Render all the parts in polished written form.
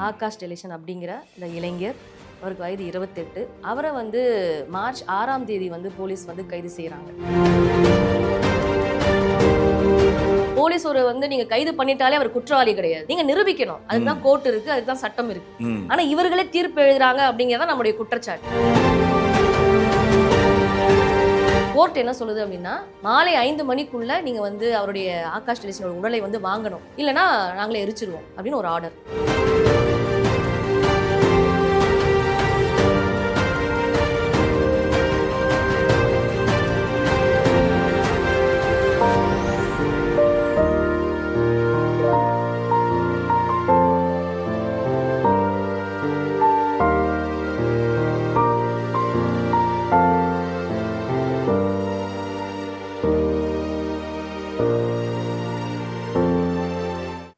Akash deletion அப்படிங்கிற இந்த இளைஞர், அவருக்கு வயது 28. அவரை வந்து மார்ச் 6ஆம் தேதி வந்து போலீஸ் வந்து கைது செய்கிறாங்க. போலீஸ் ஒரு வந்து நீங்க கைது பண்ணிட்டாலே அவர் குற்றவாளி கிடையாது, நீங்க நிரூபிக்கணும். அதுதான் கோர்ட் இருக்கு, அதுதான் சட்டம் இருக்கு. ஆனா இவர்களே தீர்ப்பு எழுதுறாங்க அப்படிங்கிறத நம்முடைய குற்றச்சாட்டு. கோர்ட் என்ன சொல்லுது அப்படின்னா, மாலை 5 மணிக்குள்ள நீங்க வந்து அவருடைய ஆகாஷ் டெலிஷனோட உடலை வந்து வாங்கணும், இல்லைன்னா நாங்களே எரிச்சிருவோம் அப்படின்னு ஒரு ஆர்டர்.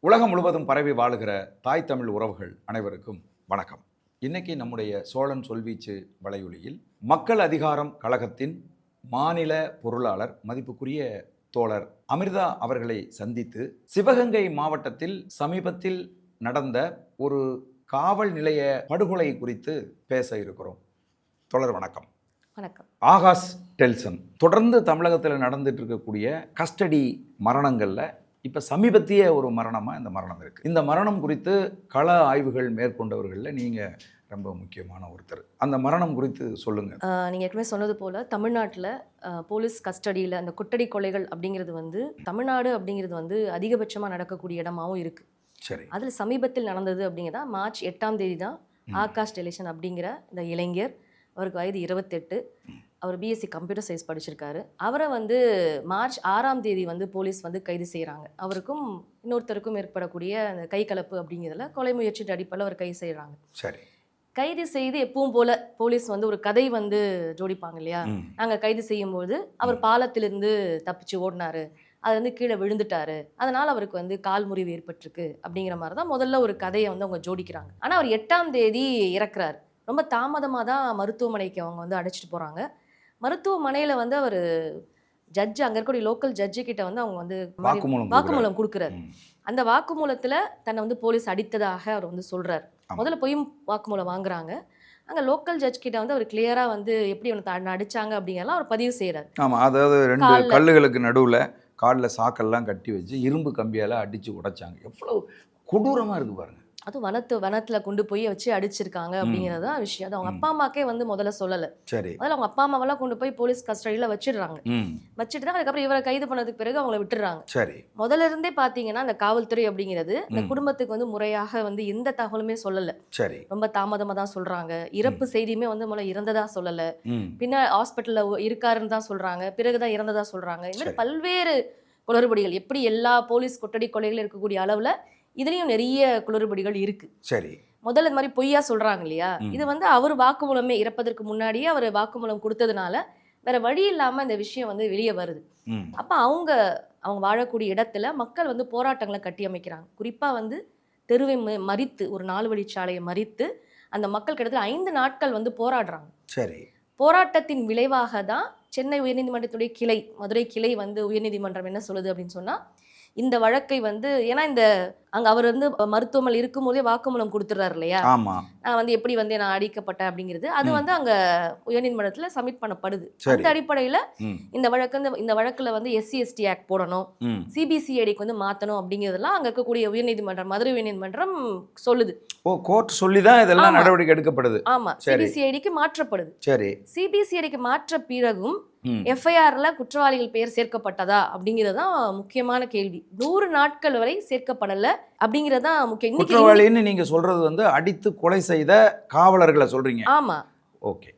உலகம் முழுவதும் பரவி வாழுகிற தாய் தமிழ் உறவுகள் அனைவருக்கும் வணக்கம். இன்னைக்கு நம்முடைய சோழன் சொல்வீச்சு வலையொலியில் மக்கள் அதிகாரம் கழகத்தின் மாநில பொருளாளர் மதிப்புக்குரிய தோழர் அமிர்தா அவர்களை சந்தித்து சிவகங்கை மாவட்டத்தில் சமீபத்தில் நடந்த ஒரு காவல் நிலைய படுகொலை குறித்து பேச இருக்கிறோம். தோழர் வணக்கம். வணக்கம். ஆகாஷ் டெலிஷன் தொடர்ந்து தமிழகத்தில் நடந்துட்டு இருக்கக்கூடிய கஸ்டடி மரணங்களில் இப்போ சமீபத்திய ஒரு மரணமாக இந்த மரணம் இருக்குது. இந்த மரணம் குறித்து கள ஆய்வுகள் மேற்கொண்டவர்களில் நீங்கள் ரொம்ப முக்கியமான ஒருத்தர். அந்த மரணம் குறித்து சொல்லுங்கள். நீங்கள் ஏற்கனவே சொன்னது போல் தமிழ்நாட்டில் போலீஸ் கஸ்டடியில் அந்த கொட்டடி கொலைகள் அப்படிங்கிறது வந்து தமிழ்நாடு அப்படிங்கிறது வந்து அதிகபட்சமாக நடக்கக்கூடிய இடமாவும் இருக்குது. சரி. அதில் சமீபத்தில் நடந்தது அப்படிங்கிறதா மார்ச் 8ஆம் தேதி தான் ஆகாஷ் டெலிஷன் அப்படிங்கிற இந்த இளைஞர், அவருக்கு வயது 28. அவர் பிஎஸ்சி கம்ப்யூட்டர் சயின்ஸ் படிச்சிருக்காரு. அவரை வந்து மார்ச் 6ஆம் தேதி வந்து போலீஸ் வந்து கைது செய்கிறாங்க. அவருக்கும் இன்னொருத்தருக்கும் ஏற்படக்கூடிய அந்த கை கலப்பு அப்படிங்கிறதுல கொலை முயற்சி அடிப்படையில் அவர் கைது செய்கிறாங்க. சரி. கைது செய்து எப்பவும் போல போலீஸ் வந்து ஒரு கதை வந்து ஜோடிப்பாங்க இல்லையா, நாங்கள் கைது செய்யும்போது அவர் பாலத்திலிருந்து தப்பிச்சு ஓடினாரு, அது வந்து கீழே விழுந்துட்டாரு, அதனால் அவருக்கு வந்து கால் முறிவு ஏற்பட்டிருக்கு அப்படிங்கிற மாதிரி தான் முதல்ல ஒரு கதையை வந்து அவங்க ஜோடிக்கிறாங்க. ஆனால் அவர் 8ஆம் தேதி இறக்குறாரு. ரொம்ப தாமதமாக தான் மருத்துவமனைக்கு அவங்க வந்து அழைச்சிட்டு போகிறாங்க. மருத்துவமனையில் வந்து அவர் ஜட்ஜு, அங்கே இருக்கக்கூடிய லோக்கல் ஜட்ஜு கிட்ட வந்து அவங்க வந்து வாக்குமூலம் கொடுக்குறாரு. அந்த வாக்குமூலத்தில் தன்னை வந்து போலீஸ் அடித்ததாக அவர் வந்து சொல்கிறார். முதல்ல போய் வாக்குமூலம் வாங்குறாங்க. அங்கே லோக்கல் ஜட்ஜ் கிட்ட வந்து அவர் கிளியராக வந்து எப்படி அவனை அடிச்சாங்க அப்படிங்கிறலாம் அவர் பதிவு செய்கிறார். ஆமாம், அதாவது 2 கல்லுகளுக்கு நடுவில் காலில் சாக்கெல்லாம் கட்டி வச்சு இரும்பு கம்பியால் அடித்து உடைச்சாங்க. எவ்வளோ கொடூரமாக இருக்குது பாருங்க. அதுவும் வனத்தில் கொண்டு போய் வச்சு அடிச்சிருக்காங்க அப்படிங்கிறது தான் விஷயம். அது அவங்க அப்பா அம்மாக்கே வந்து முதல்ல சொல்லலை. சரி. முதல்ல அவங்க அப்பா அம்மாவெல்லாம் கொண்டு போய் போலீஸ் கஸ்டடியில் வச்சிடுறாங்க. வச்சுட்டு தான் அதுக்கப்புறம் இவரை கைது பண்ணதுக்கு பிறகு அவங்கள விட்டுடுறாங்க. சரி. முதல்ல இருந்தே பார்த்தீங்கன்னா அந்த காவல்துறை அப்படிங்கிறது இந்த குடும்பத்துக்கு வந்து முறையாக வந்து எந்த தகவலுமே சொல்லலை. சரி. ரொம்ப தாமதமாக தான் சொல்றாங்க. இறப்பு செய்தியுமே வந்து முதல்ல இறந்ததா சொல்லலை, பின்ன ஹாஸ்பிட்டலில் இருக்காருன்னு தான் சொல்றாங்க, பிறகுதான் இறந்ததா சொல்றாங்க. இந்த மாதிரி பல்வேறு குளறுபடிகள், எப்படி எல்லா போலீஸ் கொட்டடி கொலைகள் இருக்கக்கூடிய அளவில் இதுலயும் நிறைய குளறுபடிகள் இருக்கு. சரி. முதல்ல இந்த மாதிரி பொய்யா சொல்றாங்க இல்லையா, இது வந்து அவர் வாக்குமூலமே இறப்பதற்கு முன்னாடியே அவர் வாக்குமூலம் கொடுத்ததுனால வேற வழி இல்லாம இந்த விஷயம் வந்து வெளியே வருது. அப்ப அவங்க வாழக்கூடிய இடத்துல மக்கள் வந்து போராட்டங்களை கட்டி அமைக்கிறாங்க. குறிப்பா வந்து தெருவை மறித்து, ஒரு 4 வழிச்சாலையை மறித்து அந்த மக்கள் கிட்டத்தட்ட 5 நாட்கள் வந்து போராடுறாங்க. சரி. போராட்டத்தின் விளைவாக தான் சென்னை உயர்நீதிமன்றத்துடைய கிளை, மதுரை கிளை வந்து உயர்நீதிமன்றம் என்ன சொல்லுது அப்படின்னு சொன்னா, இந்த வழக்கை வந்து ஏன்னா இந்த அங்க அவர் வந்து மருத்துவமனை இருக்கும்போதே வாக்குமூலம் கொடுத்துறாரு இல்லையா, நான் வந்து எப்படி வந்து நான் அடிக்கப்பட்டேன் அப்படிங்கிறது, அது வந்து அங்க உயர்நீதிமன்றத்துல சப்மிட் பண்ணப்படுது. அந்த அடிப்படையில இந்த வழக்குல வந்து SC/ST ஆக்ட் போடணும், CBCIDக்கு வந்து மாத்தணும் அப்படிங்கிறதெல்லாம் அங்க இருக்கக்கூடிய உயர்நீதிமன்றம், மதுரை உயர்நீதிமன்றம் சொல்லுது. கோர்ட் சொல்லிதான் இதெல்லாம் நடவடிக்கை எடுக்கப்படுது. ஆமா, CBCIDக்கு மாற்றப்படுது. சரி. CBCIDக்கு மாற்ற பிறகும் FIRல குற்றவாளிகள் பெயர் சேர்க்கப்பட்டதா அப்படிங்கறதுதான் முக்கியமான கேள்வி. 100 நாட்கள் வரை சேர்க்கப்படல அப்படிங்கறதுதான் முக்கியம். குற்றவாளின்னு நீங்க சொல்றது வந்து அடித்து கொலை செய்த காவலர்களை சொல்றீங்க? ஆமா. ஓகே.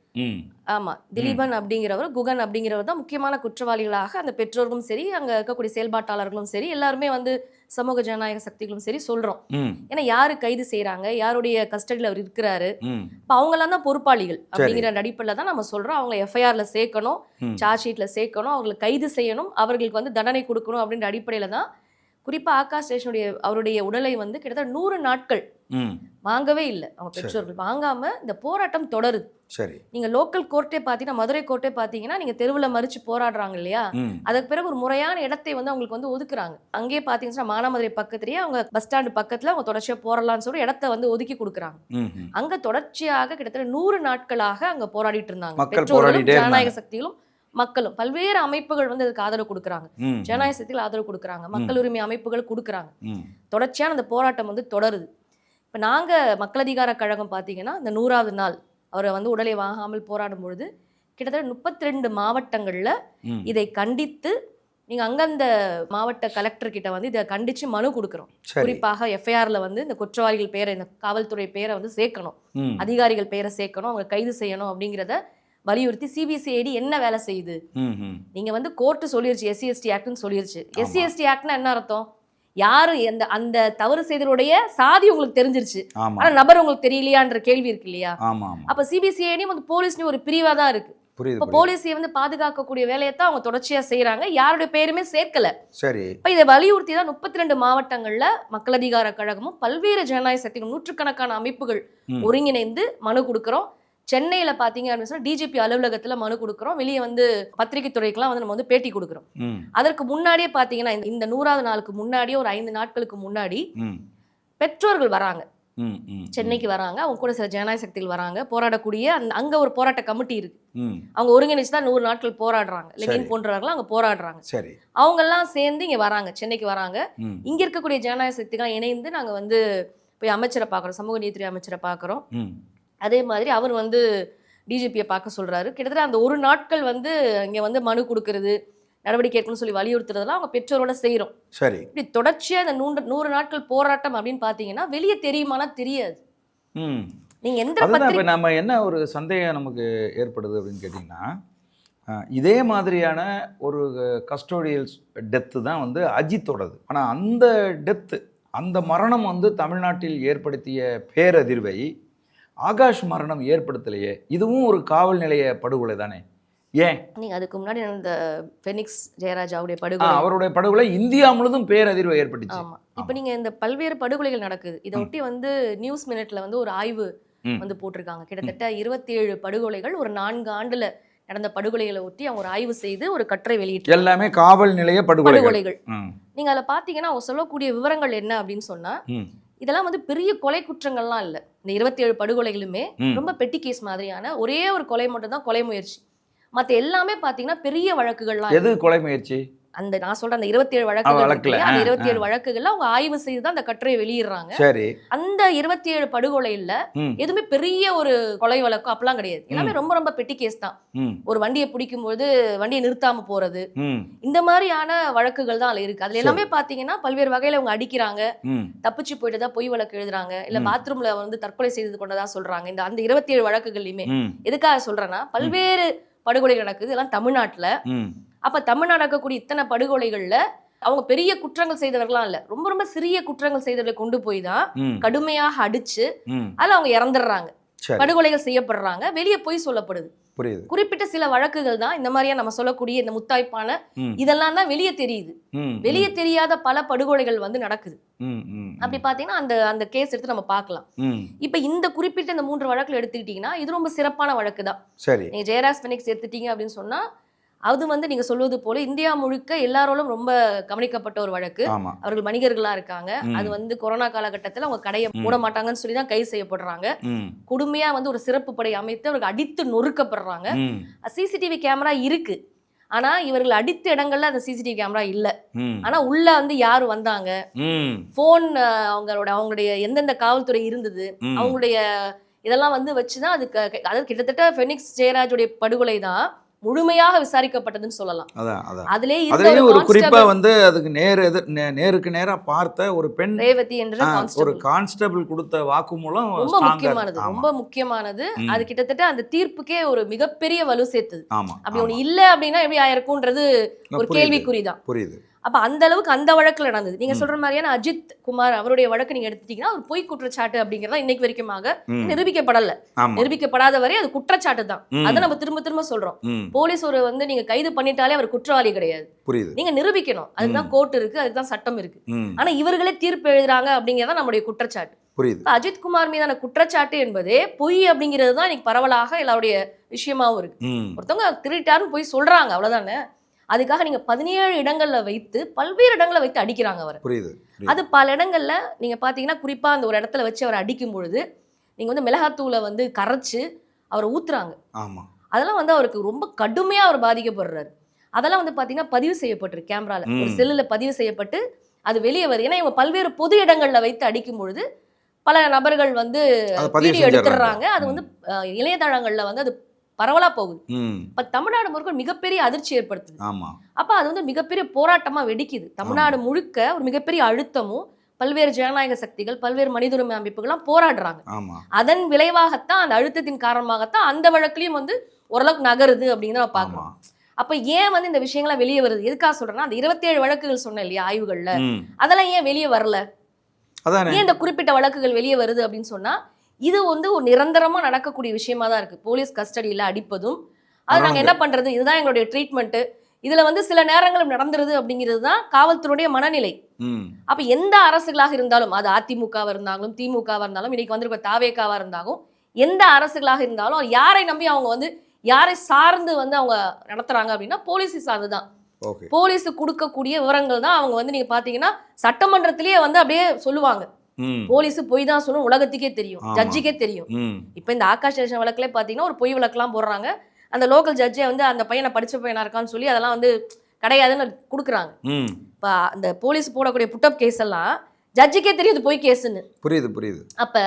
ஆமா, திலீபன் அப்படிங்கிறவர், குகன் அப்படிங்கிறவர் தான் முக்கியமான குற்றவாளிகளாக அந்த பெற்றோர்களும் சரி, அங்க இருக்கக்கூடிய செயல்பாட்டாளர்களும் சரி, எல்லாருமே வந்து சமூக ஜனநாயக சக்திகளும் சரி சொல்றோம். ஏன்னா யாரு கைது செய்யறாங்க, யாருடைய கஸ்டடியில் அவர் இருக்கிறாரு, இப்போ அவங்கெல்லாம் தான் பொறுப்பாளிகள் அப்படிங்கிற அடிப்படையில் தான் நம்ம சொல்றோம். அவங்க FIRல சேர்க்கணும், சார்ஜ் ஷீட்ல சேர்க்கணும், அவங்களை கைது செய்யணும், அவர்களுக்கு வந்து தண்டனை கொடுக்கணும் அப்படின்ற அடிப்படையில தான் குறிப்பா ஆகாஷ் டெலிஷனுடைய அவருடைய உடலை வந்து கிட்டத்தட்ட 100 நாட்கள் வாங்கவே இல்லை. அவங்க பெற்றோர்கள் வாங்காம இந்த போராட்டம் தொடருது. சரி. நீங்க லோக்கல் கோர்ட்டே பார்த்தீங்கன்னா, மதுரை கோர்ட்டே பார்த்தீங்கன்னா, நீங்க தெருவில் மறிச்சு போராடுறாங்க இல்லையா, அதுக்கு பிறகு ஒரு முறையான இடத்தை வந்து அவங்களுக்கு வந்து ஒதுக்குறாங்க. அங்கேயே பார்த்தீங்கன்னா மானாமதுரை பக்கத்துலேயே அவங்க பஸ் ஸ்டாண்டு பக்கத்தில் அவங்க தொடர்ச்சியாக போராடலாம்னு சொல்லி இடத்த வந்து ஒதுக்கி கொடுக்குறாங்க. அங்க தொடர்ச்சியாக கிட்டத்தட்ட 100 நாட்களாக அங்க போராடிட்டு இருந்தாங்க. பெற்றோர்களும் ஜனநாயக சக்திகளும் மக்களும் பல்வேறு அமைப்புகள் வந்து அதுக்கு ஆதரவு கொடுக்குறாங்க. ஜனநாயக சக்திகள் ஆதரவு கொடுக்குறாங்க, மக்கள் உரிமை அமைப்புகள் கொடுக்குறாங்க. தொடர்ச்சியான அந்த போராட்டம் வந்து தொடருது. இப்போ நாங்க மக்கள் அதிகார கழகம் பார்த்தீங்கன்னா இந்த 100வது நாள் அவரை வந்து உடலை வாங்காமல் போராடும் பொழுது கிட்டத்தட்ட 32 மாவட்டங்கள்ல இதை கண்டித்து நீங்க அந்தந்த மாவட்ட கலெக்டர் கிட்ட வந்து இதை கண்டிச்சு மனு கொடுக்குறோம். குறிப்பாக எஃப்ஐஆர்ல வந்து இந்த குற்றவாளிகள் பேரை, இந்த காவல்துறை பேரை வந்து சேர்க்கணும், அதிகாரிகள் பேரை சேர்க்கணும், அவங்க கைது செய்யணும் அப்படிங்கிறத வலியுறுத்தி சிபிசிஐடி என்ன வேலை செய்யுது? நீங்க வந்து கோர்ட்டு சொல்லிருச்சு எஸ்சி எஸ்டி ஆக்ட்னு சொல்லிருச்சு. எஸ்சி எஸ்டி ஆக்ட்னா என்ன அர்த்தம்? யாரு அந்த தவறு செய்தவருடைய சாதி உங்களுக்கு தெரிஞ்சிருச்சு, ஆனா நபர் உங்களுக்கு தெரியலையான்ற கேள்வி இருக்கு இல்லையா? அப்ப சிபிசிஐடியும் வந்து போலீஸ்லயும் ஒரு பிரிவா தான் இருக்கு. இப்ப போலீஸை வந்து பாதுகாக்கக்கூடிய வேலையை தான் அவங்க தொடர்ச்சியா செய்யறாங்க, யாருடைய பேருமே சேர்க்கல. சரி. இப்ப இதை வலியுறுத்தி தான் 32 மாவட்டங்கள்ல மக்கள் அதிகார கழகமும் பல்வேறு ஜனநாயக சக்திகள் நூற்றுக்கணக்கான அமைப்புகள் ஒருங்கிணைந்து மனு கொடுக்கிறோம். சென்னையில பாத்தீங்க அப்படின்னு சொன்னா டிஜிபி அலுவலகத்துல மனு கொடுக்குறோம். வெளியே வந்து பத்திரிகை துறைக்கெல்லாம் வந்து நம்ம வந்து பேட்டி கொடுக்குறோம். அதற்கு முன்னாடியே பாத்தீங்கன்னா இந்த 100வது நாளுக்கு முன்னாடியே ஒரு 5 நாட்களுக்கு முன்னாடி பெற்றோர்கள் வராங்க, சென்னைக்கு வராங்க. அவங்க கூட சில ஜனநாயக சக்திகள் வராங்க, போராடக்கூடிய அங்க ஒரு போராட்ட கமிட்டி இருக்கு. அவங்க ஒருங்கிணைச்சுதான் 100 நாட்கள் போராடுறாங்க. லெனின் போன்றவர்கள் அங்க போராடுறாங்க. அவங்க எல்லாம் சேர்ந்து இங்க வராங்க, சென்னைக்கு வராங்க. இங்க இருக்கக்கூடிய ஜனநாயக சக்திகள் இணைந்து நாங்க வந்து போய் அமைச்சரை பாக்குறோம், சமூக நீதித்துறை அமைச்சரை பாக்குறோம். அதே மாதிரி அவர் வந்து டிஜிபியை பார்க்க சொல்றாரு. கிட்டத்தட்ட அந்த ஒரு நாட்கள் வந்து இங்க வந்து மனு கொடுக்கறது, நடவடிக்கை எடுக்கணும்னு சொல்லி வலியுறுத்துறதெல்லாம் அவங்க பெற்றோரோட செய்யறோம். சரி. இப்படி தொடர்ச்சியா இந்த 100 நாட்கள் போராட்டம் அப்படின்னு பாத்தீங்கன்னா வெளியே தெரியுமானா தெரியாது. நீங்க எந்த நம்ம என்ன ஒரு சந்தேகம் நமக்கு ஏற்படுது அப்படின்னு கேட்டீங்கன்னா, இதே மாதிரியான ஒரு கஸ்டோடியல் டெத்து தான் வந்து அஜித்தோடது. ஆனா அந்த டெத்து, அந்த மரணம் வந்து தமிழ்நாட்டில் ஏற்படுத்திய பேரதிர்வை ஆகாஷ் மரணம் ஏற்படுத்தலையே. இதுவும் ஒரு காவல் நிலைய படுகொலை தானே? ஏன் நீங்க அதுக்கு முன்னாடி இந்த ஃபெனிக்ஸ் ஜெயராஜ் அவருடைய படுகொலை இந்தியா முழுதும் பேரதிர்வை ஏற்பட்டுச்சு. ஆமா. இப்போ நீங்க இந்த பல்வேறு படுகொலைகள் நடக்குது, இதை ஒட்டி வந்து நியூஸ் மினிட்ல வந்து ஒரு ஆய்வு வந்து போட்டிருக்காங்க. கிட்டத்தட்ட 27 படுகொலைகள் ஒரு 4 ஆண்டுல நடந்த படுகொலைகளை ஒட்டி அவங்க ஒரு ஆய்வு செய்து ஒரு கட்டுரை வெளியிட்டு, எல்லாமே காவல் நிலைய படுகொலைகள். நீங்க அதில் பாத்தீங்கன்னா அவங்க சொல்லக்கூடிய விவரங்கள் என்ன அப்படின்னு சொன்னா, இதெல்லாம் வந்து பெரிய கொலை குற்றங்கள்லாம் இல்ல. இந்த 27 படுகொலைகளுமே ரொம்ப பெட்டி கேஸ் மாதிரியான ஒரே ஒரு கொலை மட்டும் தான் கொலை முயற்சி. மத்த எல்லாமே பாத்தீங்கன்னா பெரிய வழக்குகள்லாம். எது கொலை முயற்சி? அந்த நான் சொல்ற அந்த 27 வழக்குகள், அந்த 27 வழக்குகள்ல அவங்க ஆய்வு செய்து தான் அந்த கட்டுரையை வெளியிடுறாங்க. சரி. அந்த 27 படுகொலையில எதுவுமே பெரிய ஒரு கொலை வழக்கு அப்பெல்லாம் கிடையாது. எல்லாமே ரொம்ப ரொம்ப பெட்டி கேஸ் தான். ஒரு வண்டியை பிடிக்கும் போது வண்டியை நிறுத்தாம போறது, இந்த மாதிரியான வழக்குகள் தான் அதுல இருக்கு. அதுல எல்லாமே பாத்தீங்கன்னா பல்வேறு வகையில அவங்க அடிக்கிறாங்க, தப்பிச்சு போயிட்டு தான் பொய் வழக்கு எழுதுறாங்க, இல்ல பாத்ரூம்ல வந்து தற்கொலை செய்து கொண்டதா சொல்றாங்க. அந்த 27 வழக்குகள்லயுமே எதுக்காக சொல்றேன்னா, பல்வேறு படுகொலைகள் நடக்குது, எல்லாம் தமிழ்நாட்டுல. அப்ப தமிழ்நாடு நடக்கக்கூடிய இத்தனை படுகொலைகள்ல அவங்க பெரிய குற்றங்கள் செய்தவர்களாம் இல்ல, ரொம்ப ரொம்ப சிறிய குற்றங்கள் செய்தவர்களை கொண்டு போய் தான் கடுமையாக அடிச்சு அதுல அவங்க இறந்துடுறாங்க, படுகொலைகள் செய்யப்படுறாங்க, வெளியே போய் சொல்லப்படுது. குறிப்பிட்ட சில வழக்குகள் தான் இந்த மாதிரியா நம்ம சொல்லக்கூடிய இந்த முத்தாய்ப்பான இதெல்லாம் தான் வெளியே தெரியுது. வெளியே தெரியாத பல படுகொலைகள் வந்து நடக்குது. அப்படி பாத்தீங்கன்னா அந்த கேஸ் எடுத்து நம்ம பார்க்கலாம். இப்ப இந்த குறிப்பிட்ட இந்த 3 வழக்குல எடுத்துக்கிட்டீங்கன்னா இது ரொம்ப சிறப்பான வழக்கு தான். நீங்க ஜெயராஜ் ஃபெனிக்ஸ் எடுத்துட்டீங்க அப்படின்னு சொன்னா அது வந்து நீங்க சொல்வது போல இந்தியா முழுக்க எல்லாரோடும் ரொம்ப கவனிக்கப்பட்ட ஒரு வழக்கு. அவர்கள் வணிகர்களா இருக்காங்க. அது வந்து கொரோனா காலகட்டத்தில் அவங்க கடையை மூட மாட்டாங்கன்னு சொல்லி தான் கைது செய்யப்படுறாங்க. கொடுமையா வந்து ஒரு சிறப்பு படை அமைத்து அவர்கள் அடித்து நொறுக்கப்படுறாங்க. சிசிடிவி கேமரா இருக்கு, ஆனா இவர்கள் அடித்த இடங்கள்ல அந்த சிசிடிவி கேமரா இல்ல. ஆனா உள்ள வந்து யாரு வந்தாங்க, போன் அவங்களுடைய எந்தெந்த காவல்துறை இருந்தது, அவங்களுடைய இதெல்லாம் வந்து வச்சுதான் அதுக்கு, அதாவது கிட்டத்தட்ட ஃபெனிக்ஸ் ஜெயராஜுடைய படுகொலை தான் முழுமையாக விசாரிக்கப்பட்டதுன்னு சொல்லலாம். அதுலயே ஒரு குறிப்பா வந்து அதுக்கு நேருக்கு நேரா பார்த்த ஒரு பெண் ரேவதி என்ற ஒரு கான்ஸ்டபிள் கொடுத்த வாக்குமூலம் ரொம்ப முக்கியமானது, ரொம்ப முக்கியமானது. அது கிட்டத்தட்ட அந்த தீர்ப்புக்கே ஒரு மிகப்பெரிய வலு சேர்த்தது. அப்படி ஒண்ணு இல்ல அப்படின்னா எப்படி ஆயிருக்கும்ன்றது ஒரு கேள்விக்குறிதான். புரியுது. அப்ப அந்த அளவுக்கு அந்த வழக்குல நடந்தது. நீங்க சொல்ற மாதிரியான அஜித் குமார் அவருடைய வழக்கு நீங்க எடுத்துட்டீங்கன்னா ஒரு பொய் குற்றச்சாட்டு அப்படிங்கறத இன்னைக்கு வரைக்குமாக நிரூபிக்கப்படல. நிரூபிக்கப்படாத வரை அது குற்றச்சாட்டு தான். அதை நம்ம திரும்ப திரும்ப சொல்றோம். போலீஸ் ஒரு வந்து நீங்க கைது பண்ணிட்டாலே அவர் குற்றவாளி கிடையாது. நீங்க நிரூபிக்கணும், அதுக்குதான் கோர்ட் இருக்கு, அதுக்குதான் சட்டம் இருக்கு. ஆனா இவர்களே தீர்ப்பு எழுதுறாங்க அப்படிங்கறத நம்மளுடைய குற்றச்சாட்டு. புரியுது. அஜித்குமார் மீதான குற்றச்சாட்டு என்பதே பொய் அப்படிங்கிறது தான் இன்னைக்கு பரவலாக எல்லாருடைய விஷயமாவும் இருக்கு. ஒருத்தவங்க திருட்டாருன்னு போய் சொல்றாங்க, அவ்வளவுதானே. அதுக்காக நீங்க 17 இடங்கள்ல வைத்து பல்வேறு இடங்களை வைத்து அடிக்கிறாங்க அவர். புரியுது. அது பல இடங்கள்ல நீங்க பாத்தீங்கன்னா, குறிப்பா அந்த ஒரு இடத்துல வச்சு அவர் அடிக்கும் பொழுது நீங்க வந்து மிளகாத்தூளை வந்து கரைச்சு அவரை ஊத்துறாங்க. ஆமா. அதெல்லாம் வந்து அவருக்கு ரொம்ப கடுமையா அவர் பாதிக்கப்படுறாரு. அதெல்லாம் வந்து பாத்தீங்கன்னா பதிவு செய்யப்பட்டிருக்கு கேமரால, ஒரு செல்லுல பதிவு செய்யப்பட்டு அது வெளியே வருது. ஏன்னா இவங்க பல்வேறு பொது இடங்கள்ல வைத்து அடிக்கும் பொழுது பல நபர்கள் வந்து வீடியோ எடுத்துடுறாங்க. அது வந்து இணையதளங்கள்ல வந்து அது பரவலா போகுது. இப்ப தமிழ்நாடு முழுக்க மிகப்பெரிய அதிர்ச்சி ஏற்படுத்துது. அப்ப அது வந்து மிகப்பெரிய போராட்டமா வெடிக்குது. தமிழ்நாடு முழுக்க ஒரு மிகப்பெரிய அழுத்தமும் பல்வேறு ஜனநாயக சக்திகள், பல்வேறு மனித உரிமை அமைப்புகள்லாம் போராடுறாங்க. அதன் விளைவாகத்தான், அந்த அழுத்தத்தின் காரணமாகத்தான் அந்த வழக்குலயும் வந்து ஓரளவுக்கு நகருது அப்படின்னு நம்ம பார்க்கணும். அப்ப ஏன் வந்து இந்த விஷயங்கள்லாம் வெளியே வருது? எதுக்காக சொல்றேன்னா, அந்த 27 வழக்குகள் சொன்னேன் இல்லையா ஆய்வுகள்ல, அதெல்லாம் ஏன் வெளியே வரல? ஏன் இந்த குறிப்பிட்ட வழக்குகள் வெளியே வருது அப்படின்னு சொன்னா, இது வந்து ஒரு நிரந்தரமா நடக்கக்கூடிய விஷயமா தான் இருக்கு. போலீஸ் கஸ்டடியில அடிப்பதும், அது நாங்க என்ன பண்றது, இதுதான் எங்களுடைய ட்ரீட்மெண்ட், இதுல வந்து சில நேரங்களும் நடந்துருது அப்படிங்கிறது தான் காவல்துறையுடைய மனநிலை. அப்ப எந்த அரசுகளாக இருந்தாலும், அது அதிமுகவா இருந்தாலும் திமுகவா இருந்தாலும், இன்னைக்கு வந்திருக்க தாவேகாவா இருந்தாலும், எந்த அரசுகளாக இருந்தாலும் யாரை நம்பி அவங்க வந்து யாரை சார்ந்து வந்து அவங்க நடத்துறாங்க அப்படின்னா போலீஸ் சார்ந்துதான். போலீஸ் கொடுக்கக்கூடிய விவரங்கள் தான் அவங்க வந்து நீங்க பாத்தீங்கன்னா சட்டமன்றத்திலேயே வந்து அப்படியே சொல்லுவாங்க. போலீஸ் பொய் தான் சொல்லணும், உலகத்துக்கே தெரியும், ஜட்ஜுக்கே தெரியும். இப்ப இந்த ஆகாஷ் ஸ்டேஷன் வழக்குல பாத்தீங்கன்னா ஒரு பொய் வழக்கெல்லாம் போடுறாங்க. அந்த லோக்கல் ஜட்ஜே வந்து அந்த பையனை படிச்ச பையனா இருக்கான்னு சொல்லி அதெல்லாம் வந்து கிடையாதுன்னு கொடுக்குறாங்க. இப்ப அந்த போலீஸ் போடக்கூடிய புட்டப் கேஸ் எல்லாம் ஜட்ஜுக்கே தெரியுது பொய் கேஸ்ன்னு. புரியுது. அப்ப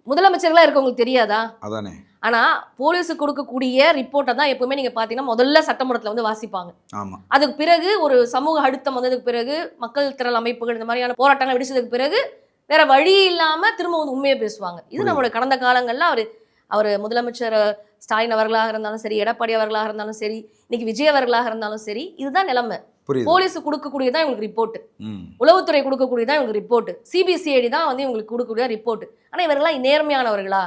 முதலமைச்சர்களா இருக்கவங்களுக்கு தெரியாதா? அதானே. ஆனா போலீஸுக்கு கொடுக்கக்கூடிய ரிப்போர்ட்டை தான் எப்பவுமே நீங்க பாத்தீங்கன்னா முதல்ல சட்டமன்றத்துல வந்து வாசிப்பாங்க. அதுக்கு பிறகு ஒரு சமூக அழுத்தம் வந்ததுக்கு பிறகு, மக்கள் திரள் அமைப்புகள் இந்த மாதிரியான போராட்டங்கள் வெடிச்சதுக்கு பிறகு வேற வழி இல்லாம திரும்ப வந்து உண்மையை பேசுவாங்க. இது நம்மளோட கடந்த காலங்கள்ல அவர் முதலமைச்சர் ஸ்டாலின் அவர்களாக இருந்தாலும் சரி, எடப்பாடி அவர்களாக இருந்தாலும் சரி, இன்னைக்கு விஜய் அவர்களாக இருந்தாலும் சரி, இதுதான் நிலைமை. போலீஸ் கொடுக்கக்கூடியதான் இவங்களுக்கு ரிப்போர்ட், உளவுத்துறை கொடுக்கக்கூடியதான் இவங்களுக்கு ரிப்போர்ட், சிபிசிஐடி தான் வந்து இவங்களுக்கு கொடுக்கக்கூடிய ரிப்போர்ட். ஆனா இவர்கள்லாம் நேர்மையானவர்களா?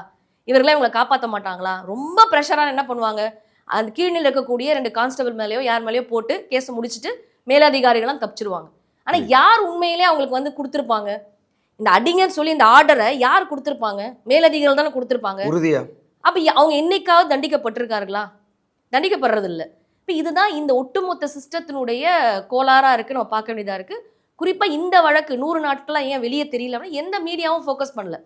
இவர்களாம் இவங்களை காப்பாற்ற மாட்டாங்களா? ரொம்ப ப்ரெஷரான என்ன பண்ணுவாங்க, அந்த கீழ்நிலை இருக்கக்கூடிய 2 கான்ஸ்டபிள் மேலேயோ யார் மேலேயோ போட்டு கேஸை முடிச்சுட்டு மேலதிகாரிகள்லாம் தப்பிச்சிருவாங்க. ஆனா யார் உண்மையிலே அவங்களுக்கு வந்து கொடுத்துருப்பாங்க? இந்த அடிங்கன்னு சொல்லி இந்த ஆர்டரை யார் கொடுத்துருப்பாங்க? மேலதிகாரிகள் தானே கொடுத்துருப்பாங்க. அப்ப அவங்க என்னைக்காவது தண்டிக்கப்பட்டிருக்கார்களா? தண்டிக்கப்படுறது இல்லை. இப்ப இதுதான் இந்த ஒட்டுமொத்த சிஸ்டத்தினுடைய கோளாறா இருக்கு, நம்ம பார்க்க வேண்டியதா இருக்கு. குறிப்பா இந்த வழக்கு 100 நாட்களா ஏன் வெளியே தெரியல? எந்த மீடியாவும் ஃபோக்கஸ் பண்ணல.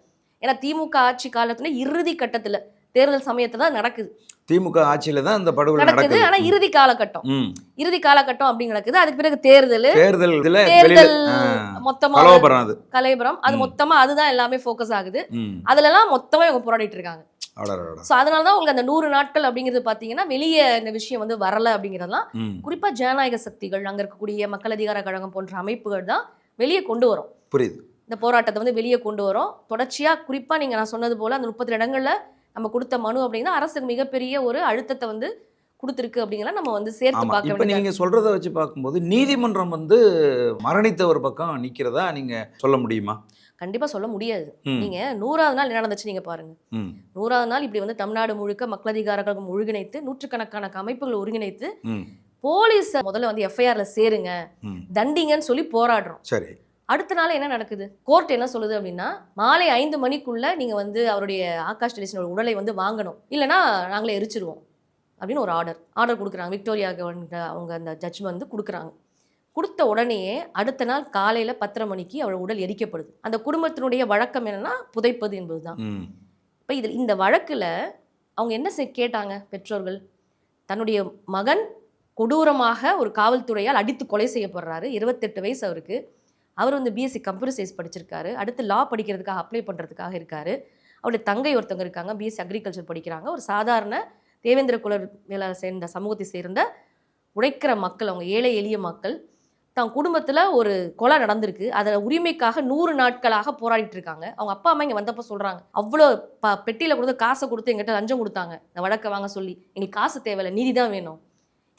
ஏன்னா திமுக ஆட்சி காலத்துல இறுதி கட்டத்துல தேர்தல் சமயத்துல தான் நடக்குது. திமுக ஆட்சியில தான் இந்த படுகொலை நடக்குது. ஆனா இறுதி காலகட்டம் அப்படி நடக்குது. அதுக்கு பிறகு தேர்தல் மொத்தமா கலைபுரம், அது மொத்தமா அதுதான் எல்லாமே ஃபோக்கஸ் ஆகுது. அதுல எல்லாம் மொத்தமா இவங்க போராடிட்டு இருக்காங்க. அதனாலதான் உங்களுக்கு அந்த 100 நாட்கள் அப்படிங்கிறது பாத்தீங்கன்னா வெளியே இந்த விஷயம் வந்து வரல அப்படிங்கிறதுலாம் குறிப்பா ஜனநாயக சக்திகள், அங்க இருக்கக்கூடிய மக்கள் அதிகார கழகம் போன்ற அமைப்புகள் தான் வெளியே கொண்டு வரும். புரியுது. இந்த போராட்டத்தை வந்து வெளியே கொண்டு வரும். தொடர்ச்சியா குறிப்பா நான் சொன்னது போல அந்த 32 இடங்கள்ல நம்ம கொடுத்த மனு அப்படின்னா அரசுக்கு மிகப்பெரிய ஒரு அழுத்தத்தை வந்து கொடுத்துருக்கு அப்படிங்கிற நம்ம வந்து சேர்த்து பார்க்க வேண்டியது. நீங்க சொல்றதை வச்சு பார்க்கும்போது நீதிமன்றம் வந்து மரணித்த ஒரு பக்கம் நிக்கிறதா நீங்க சொல்ல முடியுமா? கண்டிப்பா சொல்ல முடியாது. நீங்க 100வது நாள் என்ன நடந்துச்சு நீங்க பாருங்க. 100வது நாள் இப்படி வந்து தமிழ்நாடு முழுக்க மக்கள் அதிகார கழகம் ஒருங்கிணைத்து, நூற்றுக்கணக்கான அமைப்புகள் ஒருங்கிணைத்து போலீஸ் முதல்ல வந்து எஃப்ஐஆர்ல சேருங்க, தண்டிங்கன்னு சொல்லி போராடுறோம். சரி. அடுத்த நாள் என்ன நடக்குது? கோர்ட் என்ன சொல்லுது அப்படின்னா, மாலை 5 மணிக்குள்ள நீங்க வந்து அவருடைய ஆகாஷ் டெலிசனோட உடலை வந்து வாங்கணும், இல்லைன்னா நாங்களே எரிச்சிருவோம் அப்படின்னு ஒரு ஆர்டர் கொடுக்குறாங்க. விக்டோரியா அவங்க அந்த ஜட்ஜ் வந்து கொடுக்குறாங்க. கொடுத்த உடனேயே அடுத்த நாள் காலையில 10:30 மணிக்கு அவரோட உடல் எரிக்கப்படுது. அந்த குடும்பத்தினுடைய வழக்கம் என்னன்னா புதைப்பது என்பதுதான். இப்ப இந்த வழக்குல அவங்க என்ன கேட்டாங்க பெற்றோர்கள்? தன்னுடைய மகன் கொடூரமாக ஒரு காவல்துறையால் அடித்து கொலை செய்யப்படுறாரு. 28 வயசு அவருக்கு. அவர் வந்து பிஎஸ்சி கம்ப்யூட்டர் சயின்ஸ் படிச்சிருக்காரு. அடுத்து லா படிக்கிறதுக்காக அப்ளை பண்ணுறதுக்காக இருக்காரு. அவருடைய தங்கை ஒருத்தவங்க இருக்காங்க, பிஎஸ்சி அக்ரிகல்ச்சர் படிக்கிறாங்க. ஒரு சாதாரண தேவேந்திர குல மேல சேர்ந்த சமூகத்தை சேர்ந்த உழைக்கிற மக்கள், அவங்க ஏழை எளிய மக்கள். தன் குடும்பத்தில் ஒரு கொலை நடந்திருக்கு, அதில் உரிமைக்காக 100 நாட்களாக போராடிட்டு இருக்காங்க. அவங்க அப்பா அம்மா இங்கே வந்தப்போ சொல்கிறாங்க, அவ்வளோ பெட்டியில் கொடுத்து காசை கொடுத்து எங்கிட்ட லஞ்சம் கொடுத்தாங்க இந்த வழக்கை வாங்க சொல்லி. எங்களுக்கு காசு தேவையில்லை, நீதி தான் வேணும்,